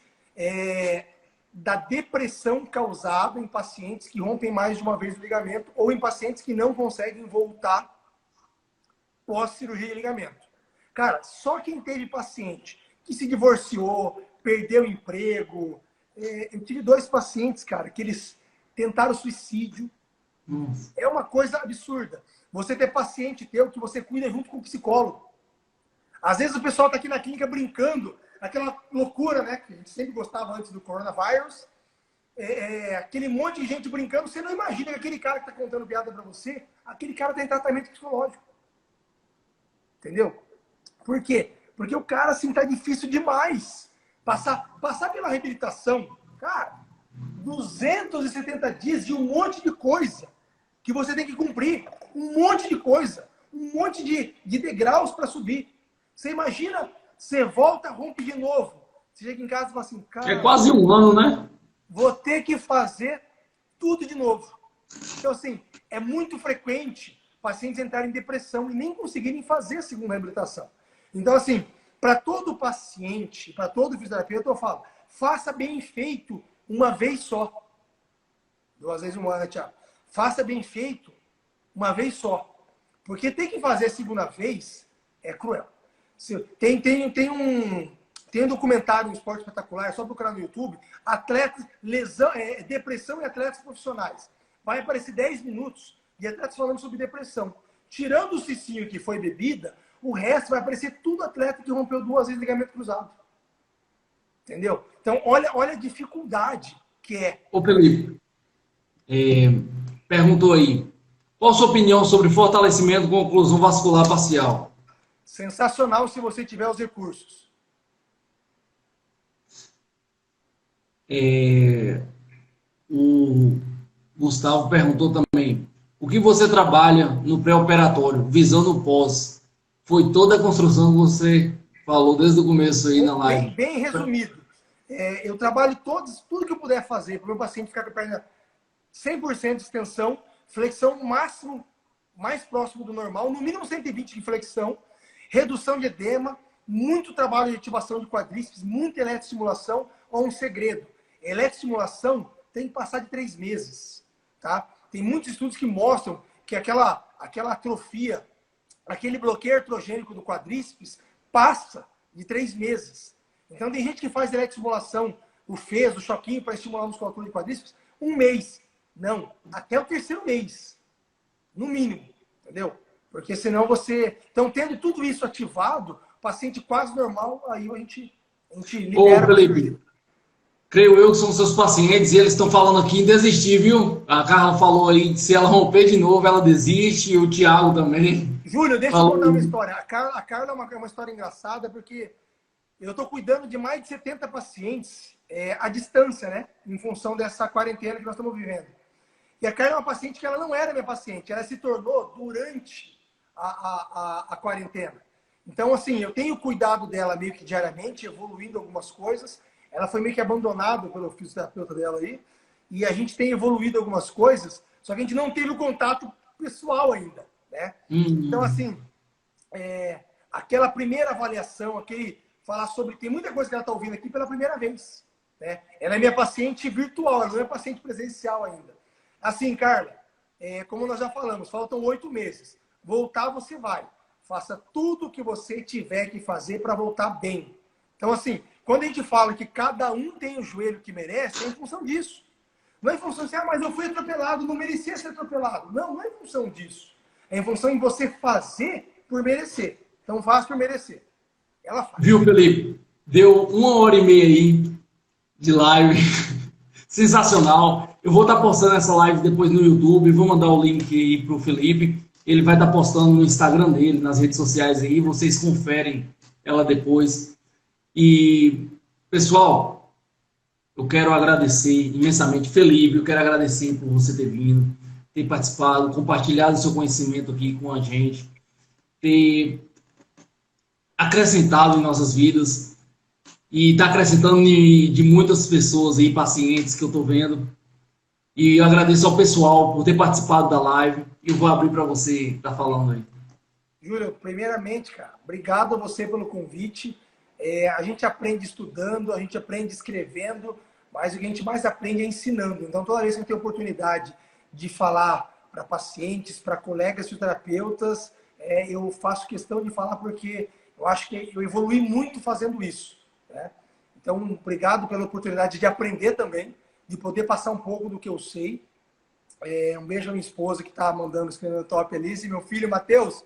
da depressão causada em pacientes que rompem mais de uma vez o ligamento ou em pacientes que não conseguem voltar pós-cirurgia de ligamento. Cara, só quem teve paciente que se divorciou, perdeu o emprego... eu tive 2 pacientes, cara, que eles tentaram suicídio. É uma coisa absurda. Você ter paciente teu que você cuida junto com o psicólogo. Às vezes o pessoal está aqui na clínica brincando, aquela loucura, né? Que a gente sempre gostava antes do coronavírus. Aquele monte de gente brincando. Você não imagina que aquele cara que está contando piada para você, aquele cara tem tratamento psicológico. Entendeu? Por quê? Porque o cara, assim, tá difícil demais. Passar pela reabilitação, cara, 270 dias de um monte de coisa que você tem que cumprir. Um monte de coisa. Um monte de degraus para subir. Você imagina, você volta, rompe de novo. Você chega em casa e fala assim, cara... É quase um ano, né? Vou ter que fazer tudo de novo. Então, assim, é muito frequente pacientes entrarem em depressão e nem conseguirem fazer a segunda reabilitação. Então, assim, para todo paciente, para todo fisioterapeuta, eu falo, faça bem feito uma vez só. 2 vezes um ano, Thiago. Faça bem feito uma vez só. Porque ter que fazer a segunda vez é cruel. Tem um documentário, um esporte espetacular, é só procurar no YouTube, depressão e atletas profissionais. Vai aparecer 10 minutos de atletas falando sobre depressão. Tirando o cicinho que foi bebida, o resto vai aparecer tudo atleta que rompeu 2 vezes ligamento cruzado. Entendeu? Então, olha a dificuldade que é. Ô, Felipe, perguntou aí, qual a sua opinião sobre fortalecimento com oclusão vascular parcial? Sensacional se você tiver os recursos. O Gustavo perguntou também, o que você trabalha no pré-operatório, visando o pós? Foi toda a construção que você falou desde o começo aí na live. Bem resumido. Eu trabalho tudo que eu puder fazer para o meu paciente ficar com a perna 100% de extensão, flexão máximo, mais próximo do normal, no mínimo 120 de flexão, redução de edema, muito trabalho de ativação de quadríceps, muita eletroestimulação, ou um segredo. Eletroestimulação tem que passar de 3 meses. Tá? Tem muitos estudos que mostram que aquela atrofia, aquele bloqueio artrogênico do quadríceps passa de 3 meses. Então tem gente que faz eletroestimulação, o FES, o choquinho para estimular a musculatura de quadríceps, 1 mês. Não, até o 3º mês. No mínimo, entendeu? Porque senão você... Então, tendo tudo isso ativado, paciente quase normal, aí a gente libera... Ô, Felipe, creio eu que são seus pacientes e eles estão falando aqui em desistir, viu? A Carla falou aí, se ela romper de novo, ela desiste, e o Thiago também. Júlio, deixa eu contar uma história. A Carla é uma história engraçada, porque eu estou cuidando de mais de 70 pacientes à distância, né? Em função dessa quarentena que nós estamos vivendo. E a Carla é uma paciente que ela não era minha paciente, ela se tornou durante a quarentena. Então, assim, eu tenho cuidado dela meio que diariamente, evoluindo algumas coisas. Ela foi meio que abandonada pelo fisioterapeuta dela aí. E a gente tem evoluído algumas coisas, só que a gente não teve o contato pessoal ainda, né? Então, assim, aquela primeira avaliação, falar sobre... Tem muita coisa que ela está ouvindo aqui pela primeira vez, né? Ela é minha paciente virtual, ela não é paciente presencial ainda. Assim, Carla, como nós já falamos, faltam 8 meses. Voltar, você vai. Faça tudo o que você tiver que fazer para voltar bem. Então, assim, quando a gente fala que cada um tem o joelho que merece, é em função disso. Não é em função de, mas eu fui atropelado, não merecia ser atropelado. Não, não é em função disso. É em função de você fazer por merecer. Então, faz por merecer. Ela faz. Viu, Felipe? Deu 1h30 aí de live. Sensacional. Eu vou estar postando essa live depois no YouTube. Vou mandar o link aí para o Felipe. Ele vai estar postando no Instagram dele, nas redes sociais aí. Vocês conferem ela depois. E, pessoal, eu quero agradecer imensamente, Felipe. Eu quero agradecer por você ter vindo, ter participado, compartilhado seu conhecimento aqui com a gente, ter acrescentado em nossas vidas e está acrescentando de muitas pessoas aí, pacientes que eu estou vendo. E eu agradeço ao pessoal por ter participado da live. E eu vou abrir para você estar falando aí. Júlio, primeiramente, cara, obrigado a você pelo convite. A gente aprende estudando, a gente aprende escrevendo, mas o que a gente mais aprende é ensinando. Então, toda vez que eu tenho oportunidade de falar para pacientes, para colegas fisioterapeutas, eu faço questão de falar porque eu acho que eu evolui muito fazendo isso, né? Então, obrigado pela oportunidade de aprender também, de poder passar um pouco do que eu sei. Um beijo à minha esposa que está mandando escrevendo top ali, e meu filho, Matheus,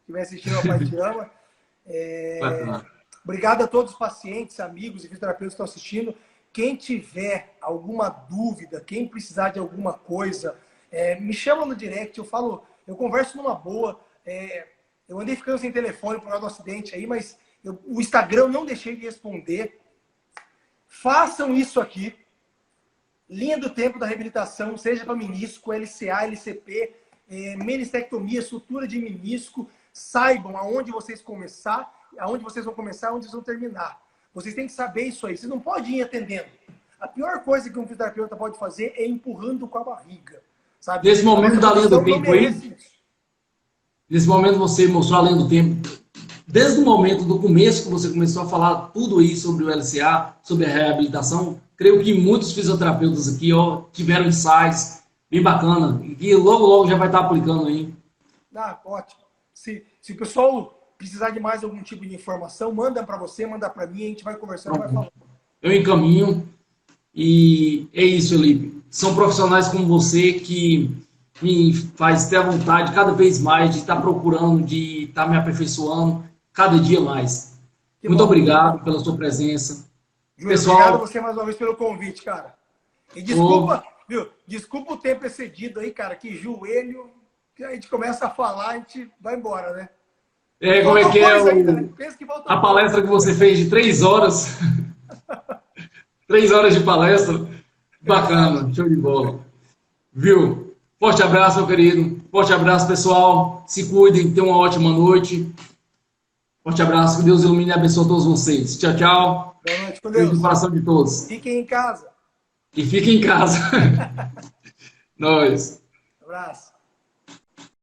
que vem assistindo, o pai te ama. Obrigado a todos os pacientes, amigos e fisioterapeutas que estão assistindo. Quem tiver alguma dúvida, quem precisar de alguma coisa, me chama no direct, eu converso numa boa. Eu andei ficando sem telefone por causa do acidente aí, mas o Instagram eu não deixei de responder. Façam isso aqui. Linha do tempo da reabilitação, seja para menisco, LCA, LCP, menistectomia, sutura de menisco. Saibam aonde vocês começar, aonde vocês vão começar, aonde vocês vão terminar. Vocês têm que saber isso aí. Vocês não podem ir atendendo. A pior coisa que um fisioterapeuta pode fazer é empurrando com a barriga. Sabe? Nesse momento da linha do tempo aí, nesse momento você mostrou a linha do tempo. Desde o momento do começo que você começou a falar tudo aí sobre o LCA, sobre a reabilitação, creio que muitos fisioterapeutas aqui tiveram insights bem bacana e que logo já vai estar aplicando aí. Ótimo. Se o pessoal precisar de mais algum tipo de informação, manda para você, manda para mim, a gente vai conversando, vai falando. Eu encaminho e é isso, Felipe. São profissionais como você que me faz ter a vontade cada vez mais de estar procurando, de estar me aperfeiçoando cada dia mais. Muito obrigado pela sua presença. Júlio, pessoal, obrigado a você mais uma vez pelo convite, cara. E desculpa, viu? Desculpa o tempo excedido aí, cara, que joelho, que a gente começa a falar, a gente vai embora, né? Como é que é a palestra que você fez de 3 horas? 3 horas de palestra. Bacana, show de bola. Viu? Forte abraço, meu querido. Forte abraço, pessoal. Se cuidem, tenham uma ótima noite. Forte abraço, que Deus ilumine e abençoe a todos vocês. Tchau, tchau. Boa noite, com Deus. Beijo no coração de todos. Fiquem em casa. E fiquem em casa. Nós. Abraço.